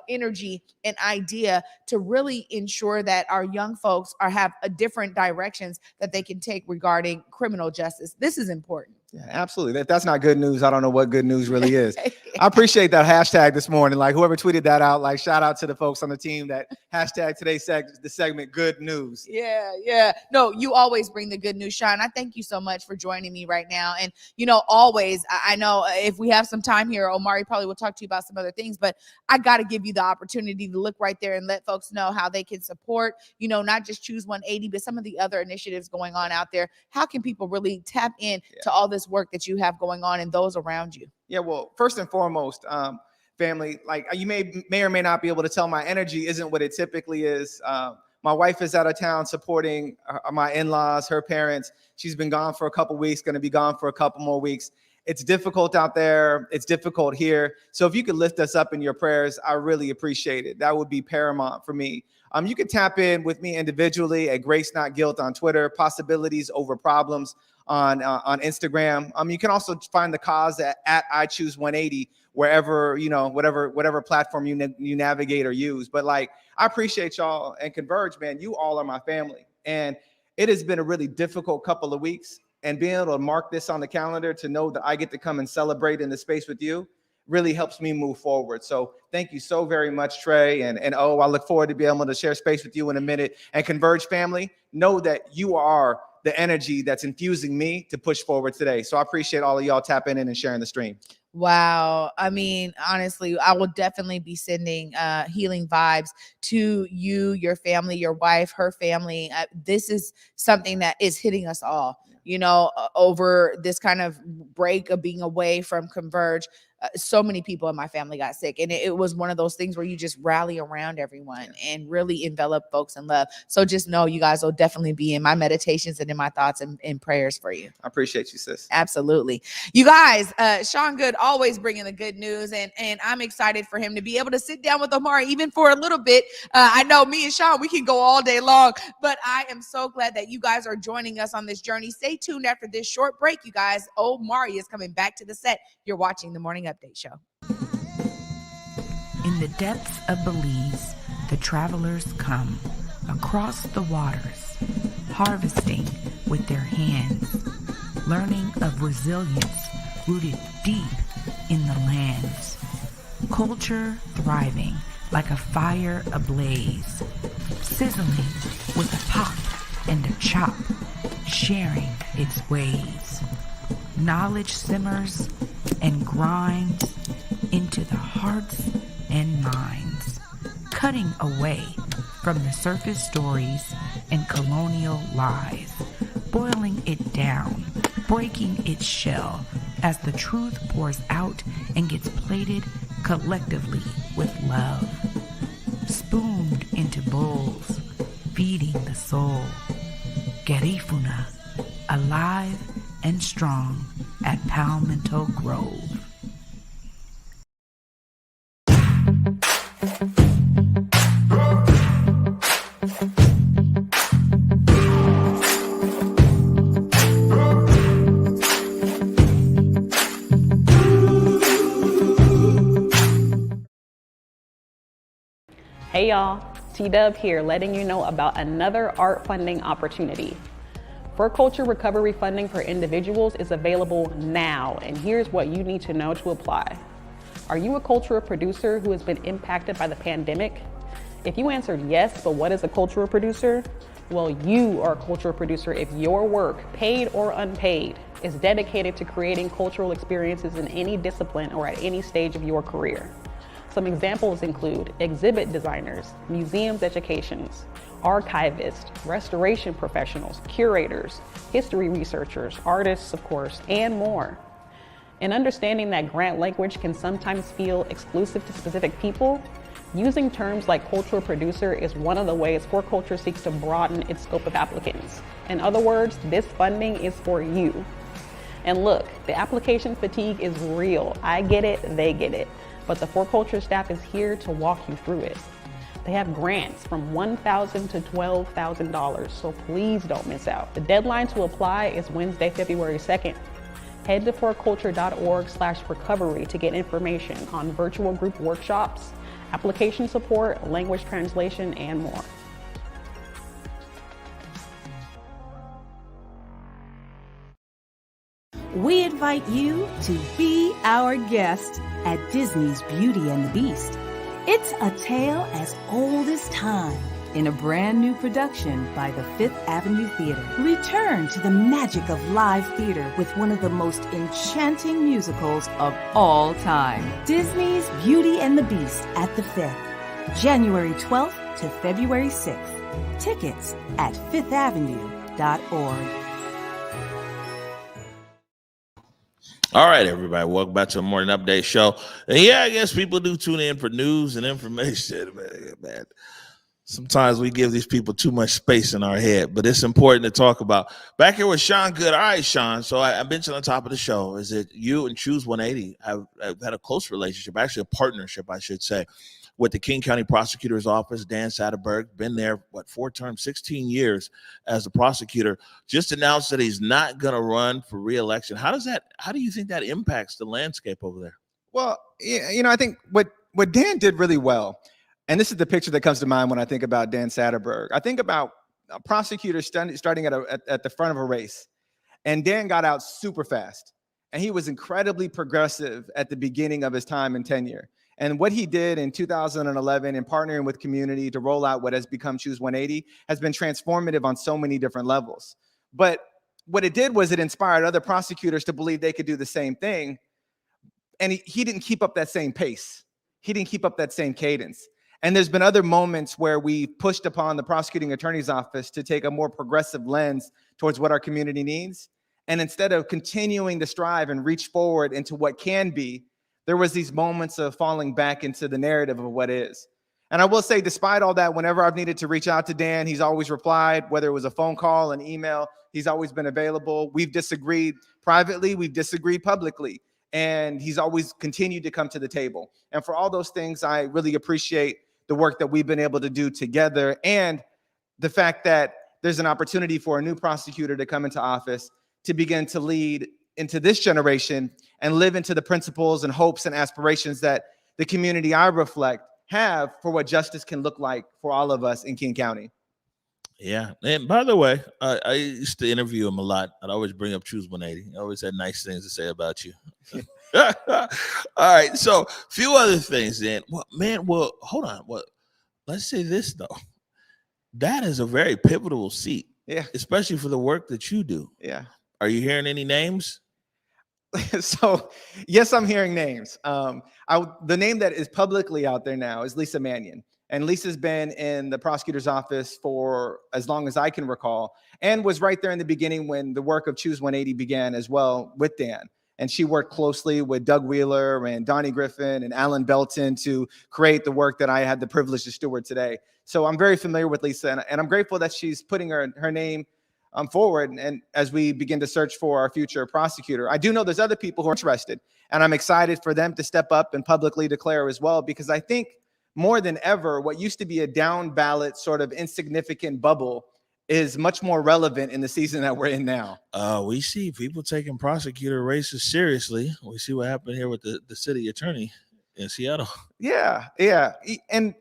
energy and idea to really ensure that our young folks have a different directions that they can take regarding criminal justice. This is important. Yeah, absolutely. That's not good news. I don't know what good news really is. I appreciate that hashtag this morning. Like, whoever tweeted that out, like, shout out to the folks on the team that hashtag today's the segment good news. Yeah. No, you always bring the good news, Sean. I thank you so much for joining me right now. And, always, I know if we have some time here, Omari probably will talk to you about some other things, but I got to give you the opportunity to look right there and let folks know how they can support, not just Choose 180, but some of the other initiatives going on out there. How can people really tap in to all this this work that you have going on and those around you? Yeah, well, first and foremost, family, like you may or may not be able to tell, my energy isn't what it typically is. My wife is out of town supporting my in-laws, her parents. She's been gone for a couple weeks, going to be gone for a couple more weeks. It's difficult out there. It's difficult here. So if you could lift us up in your prayers, I really appreciate it. That would be paramount for me. You can tap in with me individually at Grace Not Guilt on Twitter, Possibilities Over Problems on Instagram. You can also find the cause at I Choose 180 wherever, whatever platform you navigate or use. But like, I appreciate y'all, and Converge, man, you all are my family. And it has been a really difficult couple of weeks, and being able to mark this on the calendar to know that I get to come and celebrate in the space with you really helps me move forward. So thank you so very much, Trey. And I look forward to being able to share space with you in a minute. And Converge family, know that you are the energy that's infusing me to push forward today. So I appreciate all of y'all tapping in and sharing the stream. Wow. I mean, honestly, I will definitely be sending healing vibes to you, your family, your wife, her family. This is something that is hitting us all, over this kind of break of being away from Converge. So many people in my family got sick, and it was one of those things where you just rally around everyone and really envelop folks in love. So just know you guys will definitely be in my meditations and in my thoughts and prayers for you. I appreciate you, sis. Absolutely. You guys, Sean Goode always bringing the good news, and I'm excited for him to be able to sit down with Omari even for a little bit. I know me and Sean, we can go all day long, but I am so glad that you guys are joining us on this journey. Stay tuned after this short break, you guys. Omari is coming back to the set. You're watching the Morning Update Show. In the depths of Belize, the travelers come across the waters, harvesting with their hands, learning of resilience rooted deep in the lands, culture thriving like a fire ablaze, sizzling with a pop and a chop, sharing its ways. Knowledge simmers and grinds into the hearts and minds, cutting away from the surface stories and colonial lies, boiling it down, breaking its shell as the truth pours out and gets plated collectively with love, spooned into bowls, feeding the soul. Garifuna, alive and strong at Palmetto Grove. Hey y'all, T-Dub here, letting you know about another art funding opportunity. For culture recovery funding for individuals is available now, and here's what you need to know to apply. Are you a cultural producer who has been impacted by the pandemic? If you answered yes, but what is a cultural producer? Well, you are a cultural producer if your work, paid or unpaid, is dedicated to creating cultural experiences in any discipline or at any stage of your career. Some examples include exhibit designers, museums educations, archivists, restoration professionals, curators, history researchers, artists, of course, and more. In understanding that grant language can sometimes feel exclusive to specific people, using terms like cultural producer is one of the ways For Culture seeks to broaden its scope of applicants. In other words, this funding is for you. And look, the application fatigue is real. I get it, they get it. But the For Culture staff is here to walk you through it. They have grants from $1,000 to $12,000, so please don't miss out. The deadline to apply is Wednesday, February 2nd. Head to forculture.org/recovery to get information on virtual group workshops, application support, language translation, and more. We invite you to be our guest at Disney's Beauty and the Beast. It's a tale as old as time in a brand new production by the Fifth Avenue Theater. Return to the magic of live theater with one of the most enchanting musicals of all time. Disney's Beauty and the Beast at the Fifth, January 12th to February 6th. Tickets at fifthavenue.org. All right, everybody. Welcome back to the morning update show. And yeah, I guess people do tune in for news and information. Man. Sometimes we give these people too much space in our head, but it's important to talk about. Back here with Sean Goode. All right, Sean. So I mentioned on top of the show is that you and Choose 180 have had a close relationship, actually a partnership, I should say, with the King County Prosecutor's Office. Dan Sattreberg, been there, 4 terms, 16 years as the prosecutor, just announced that he's not going to run for reelection. How do you think that impacts the landscape over there? Well, I think what Dan did really well, and this is the picture that comes to mind when I think about Dan Sattreberg. I think about a prosecutor starting at the front of a race, and Dan got out super fast, and he was incredibly progressive at the beginning of his time and tenure. And what he did in 2011 in partnering with community to roll out what has become Choose 180 has been transformative on so many different levels. But what it did was it inspired other prosecutors to believe they could do the same thing. And he didn't keep up that same pace. He didn't keep up that same cadence. And there's been other moments where we pushed upon the prosecuting attorney's office to take a more progressive lens towards what our community needs. And instead of continuing to strive and reach forward into what can be, there was these moments of falling back into the narrative of what is. And I will say, despite all that, whenever I've needed to reach out to Dan, he's always replied, whether it was a phone call, an email, he's always been available. We've disagreed privately, we've disagreed publicly, and he's always continued to come to the table. And for all those things, I really appreciate the work that we've been able to do together, and the fact that there's an opportunity for a new prosecutor to come into office to begin to lead into this generation and live into the principles and hopes and aspirations that the community I reflect have for what justice can look like for all of us in King County. Yeah. And by the way, I used to interview him a lot. I'd always bring up Choose 180. I always had nice things to say about you. All right. So a few other things then. Well, hold on. Well, let's say this, though. That is a very pivotal seat. Yeah. Especially for the work that you do. Yeah. Are you hearing any names? So, yes, I'm hearing names. The name that is publicly out there now is Lisa Mannion. And Lisa's been in the prosecutor's office for as long as I can recall, and was right there in the beginning when the work of Choose 180 began as well with Dan. And she worked closely with Doug Wheeler and Donnie Griffin and Alan Belton to create the work that I had the privilege to steward today. So I'm very familiar with Lisa, and I'm grateful that she's putting her name forward. And as we begin to search for our future prosecutor, I do know there's other people who are interested, and I'm excited for them to step up and publicly declare as well, because I think more than ever, what used to be a down ballot sort of insignificant bubble is much more relevant in the season that we're in now. We see people taking prosecutor races seriously. We see what happened here with the city attorney in Seattle. Yeah. And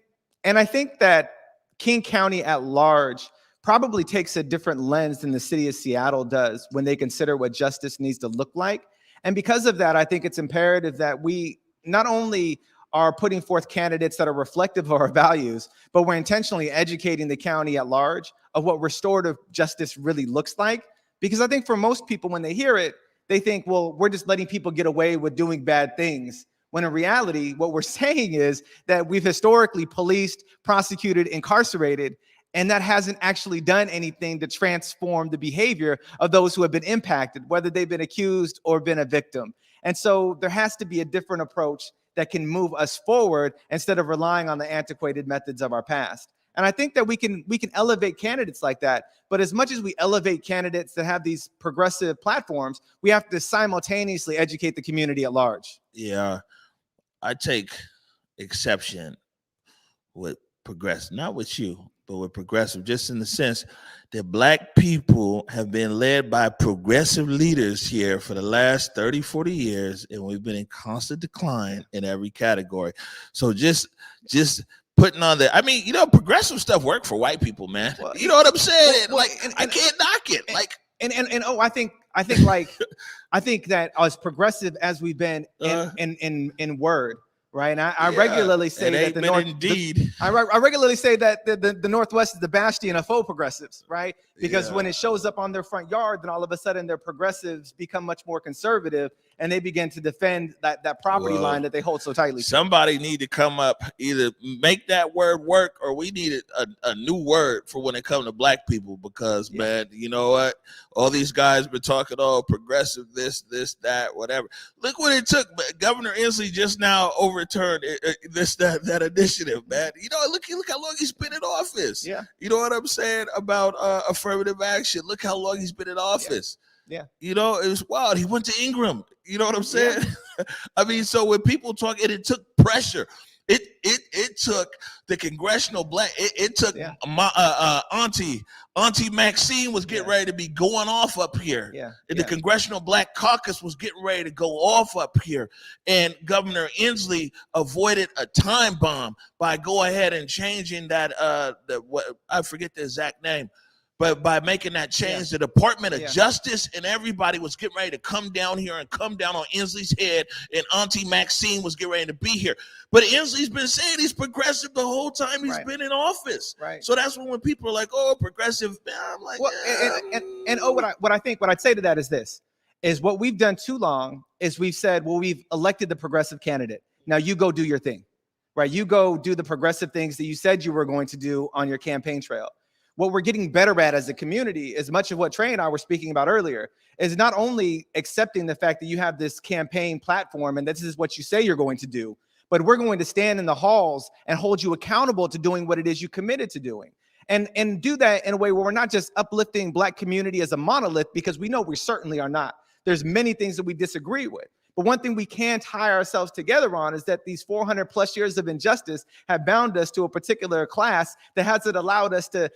I think that King County at large probably takes a different lens than the city of Seattle does when they consider what justice needs to look like. And because of that, I think it's imperative that we not only are putting forth candidates that are reflective of our values, but we're intentionally educating the county at large of what restorative justice really looks like. Because I think for most people, when they hear it, they think, well, we're just letting people get away with doing bad things. When in reality, what we're saying is that we've historically policed, prosecuted, incarcerated, and that hasn't actually done anything to transform the behavior of those who have been impacted, whether they've been accused or been a victim. And so there has to be a different approach that can move us forward instead of relying on the antiquated methods of our past. And I think that we can elevate candidates like that. But as much as we elevate candidates that have these progressive platforms, we have to simultaneously educate the community at large. Yeah, I take exception with progressive, not with you, but with progressive, just in the sense that Black people have been led by progressive leaders here for the last 30, 40 years, and we've been in constant decline in every category. So just putting on the, I mean, progressive stuff worked for white people, man. Well, you know what I'm saying? I can't knock it. I think that as progressive as we've been in word, right? And I Yeah, regularly say it that ain't the been North, indeed. I regularly say that the Northwest is the bastion of faux progressives, right? Because when Yeah. it shows up on their front yard, then all of a sudden their progressives become much more conservative, and they begin to defend that property Well, line that they hold so tightly. Somebody need to come up, either make that word work, or we need a new word for when it comes to black people. Because man, you know what? All these guys been talking all progressive, this, that, whatever. Look what it took. Governor Inslee just now overturned that initiative, man. You know, look how long he's been in office. Yeah. You know what I'm saying about affirmative action? Look how long he's been in office. Yeah. You know, it was wild. He went to Ingram. You know what I'm saying? Yeah. I mean, so when people talk, it took pressure. It took the congressional black. It took my Auntie Maxine was getting ready to be going off up here. Yeah. And the Congressional Black Caucus was getting ready to go off up here. And Governor Inslee avoided a time bomb by go ahead and changing that I forget the exact name. But by making that change, the Department of Justice and everybody was getting ready to come down here and come down on Inslee's head, and Auntie Maxine was getting ready to be here. But Inslee's been saying he's progressive the whole time he's been in office. Right. So that's when people are like, "Oh, progressive," I'm like, well, what I'd say to that is this: is what we've done too long is we've said, well, we've elected the progressive candidate. Now you go do your thing, right? You go do the progressive things that you said you were going to do on your campaign trail. What we're getting better at as a community, as much of what Trey and I were speaking about earlier, is not only accepting the fact that you have this campaign platform and this is what you say you're going to do, but we're going to stand in the halls and hold you accountable to doing what it is you committed to doing. And do that in a way where we're not just uplifting Black community as a monolith, because we know we certainly are not. There's many things that we disagree with. But one thing we can tie ourselves together on is that these 400 plus years of injustice have bound us to a particular class that hasn't allowed us to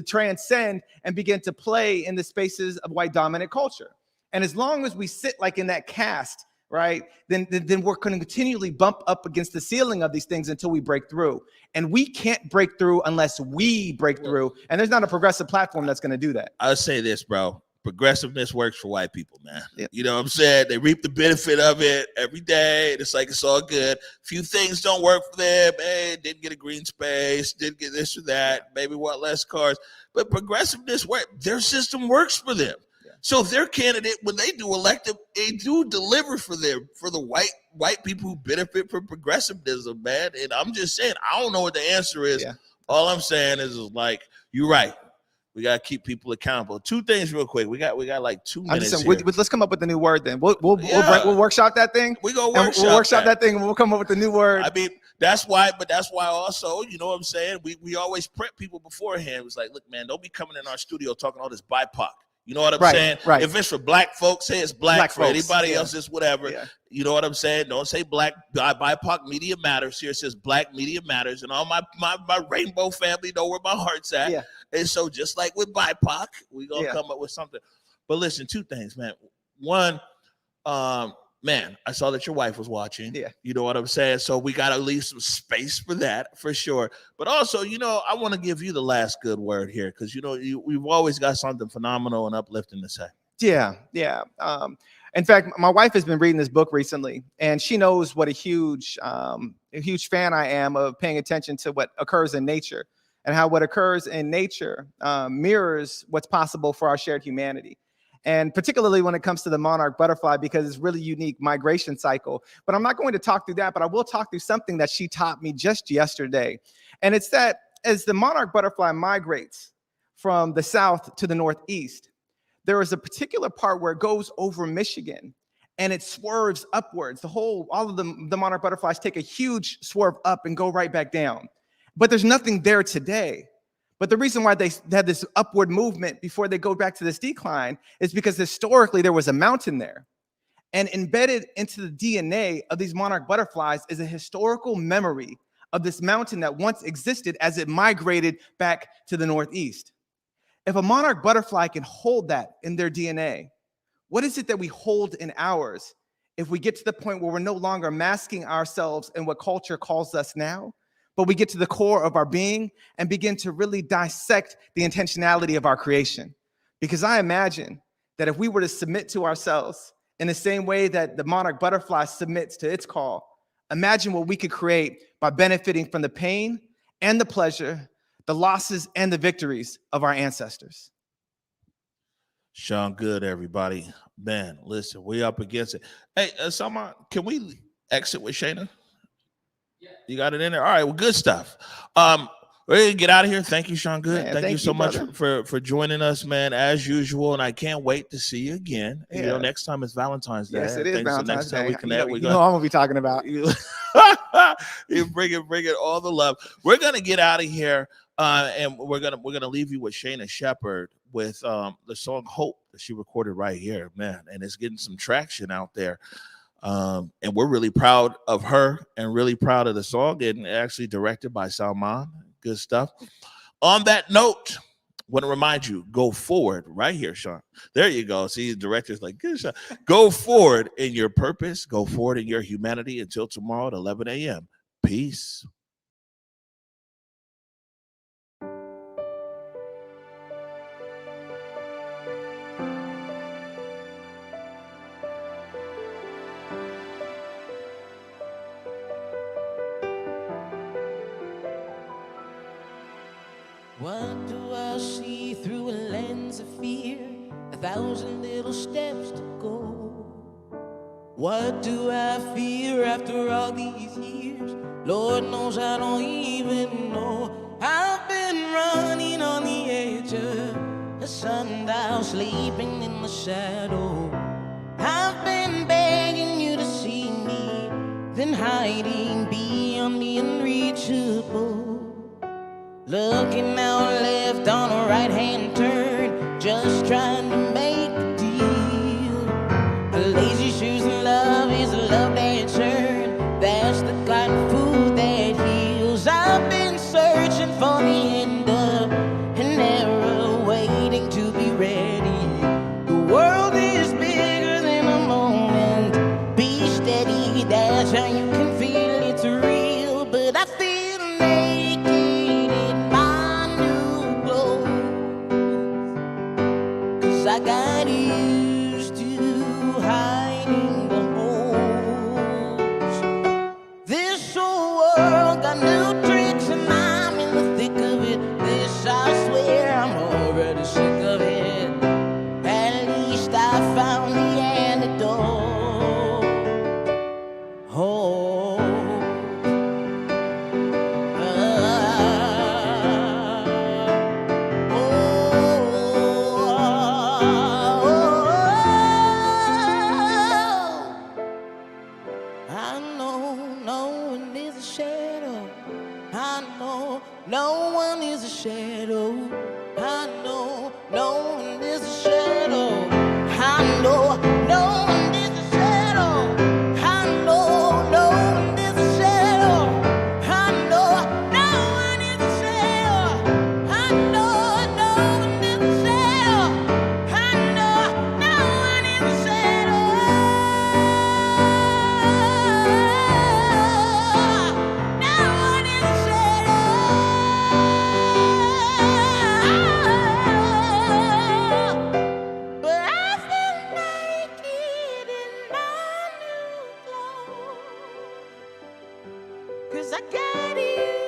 transcend and begin to play in the spaces of white dominant culture. And as long as we sit like in that cast, right, then we're going to continually bump up against the ceiling of these things until we break through. And we can't break through unless we break through. And there's not a progressive platform that's going to do that. I'll say this, bro. Progressiveness works for white people, man. Yep. You know what I'm saying? They reap the benefit of it every day. It's like it's all good. Few things don't work for them. Hey, didn't get a green space, didn't get this or that, maybe want less cars. But progressiveness works. Their system works for them. Yeah. So their candidate, when they do elective, they do deliver for the white people who benefit from progressivism, man. And I'm just saying, I don't know what the answer is. Yeah. All I'm saying is like, you're right. We gotta keep people accountable. Two things real quick. We got like 2 minutes. Let's come up with a new word then. We'll workshop that thing. We go workshop that thing, and we'll come up with a new word. I mean, that's why also, you know what I'm saying? We always prep people beforehand. It was like, look, man, don't be coming in our studio talking all this BIPOC. You know what I'm saying? Right. If it's for Black folks, say it's black for folks. Anybody else, it's whatever. Yeah. You know what I'm saying? Don't say Black BIPOC media matters. Here it says Black media matters, and all my rainbow family know where my heart's at. Yeah. And so just like with BIPOC, we're gonna come up with something. But listen, two things, man. One, man, I saw that your wife was watching. Yeah. You know what I'm saying? So we got to leave some space for that, for sure. But also, you know, I want to give you the last good word here, because, you know, we've always got something phenomenal and uplifting to say. Yeah. In fact, my wife has been reading this book recently, and she knows what a huge fan I am of paying attention to what occurs in nature, and how what occurs in nature mirrors what's possible for our shared humanity. And particularly when it comes to the monarch butterfly, because it's really unique migration cycle. But I'm not going to talk through that, but I will talk through something that she taught me just yesterday. And it's that as the monarch butterfly migrates from the south to the northeast, there is a particular part where it goes over Michigan and it swerves upwards. All of the monarch butterflies take a huge swerve up and go right back down. But there's nothing there today. But the reason why they had this upward movement before they go back to this decline is because historically there was a mountain there. And embedded into the DNA of these monarch butterflies is a historical memory of this mountain that once existed as it migrated back to the northeast. If a monarch butterfly can hold that in their DNA, what is it that we hold in ours if we get to the point where we're no longer masking ourselves in what culture calls us now, but we get to the core of our being and begin to really dissect the intentionality of our creation? Because I imagine that if we were to submit to ourselves in the same way that the monarch butterfly submits to its call, Imagine what we could create by benefiting from the pain and the pleasure, the losses and the victories of our ancestors. Sean Goode, everybody. Man, listen, we up against it. Hey, Salman, can we exit with Shayna? Yeah. You got it in there? All right, well, good stuff. We're going to get out of here. Thank you, Sean Goode. Man, thank you so much brother. for joining us, man, as usual. And I can't wait to see you again. Yeah. You know, next time it's Valentine's Day. Yes, it is Valentine's next time Day. we connect, you know I'm going to be talking about. You bring it all the love. We're going to get out of here. And we're gonna leave you with Shayna Shepherd with the song "Hope" that she recorded right here, man, and it's getting some traction out there. And we're really proud of her and really proud of the song, and actually directed by Salman. Good stuff. On that note, want to remind you, go forward right here, Sean. There you go. See, the director's like, good shot. Go forward in your purpose. Go forward in your humanity. Until tomorrow at 11 a.m. Peace. What do I see through a lens of fear? 1,000 little steps to go. What do I fear after all these years? Lord knows I don't even know. I've been running on the edge of a sundial, sleeping in the shadow. I've been begging you to see me, then hiding beyond the unreachable. Looking out left on a right-hand turn, just trying to make a deal. A lazy shoes and love is a love that churn. That's the kind of food that heals. I've been searching for the end of an era, waiting to be ready. The world is bigger than a moment. Be steady, that's how you can feel it's real. But I feel naked. I got used to hiding the holes. This whole world got new tricks and I'm in the thick of it. This I swear I'm already sick of it. At least I found the antidote. Oh. No one is a shadow. I know no one is a shadow. I know no one is a shadow. I know no one is a shadow. I know no one is a shadow. I know no one is a shadow. I know no one is a shadow. No one is a shadow. But I feel naked in my new clothes, 'cause I got you.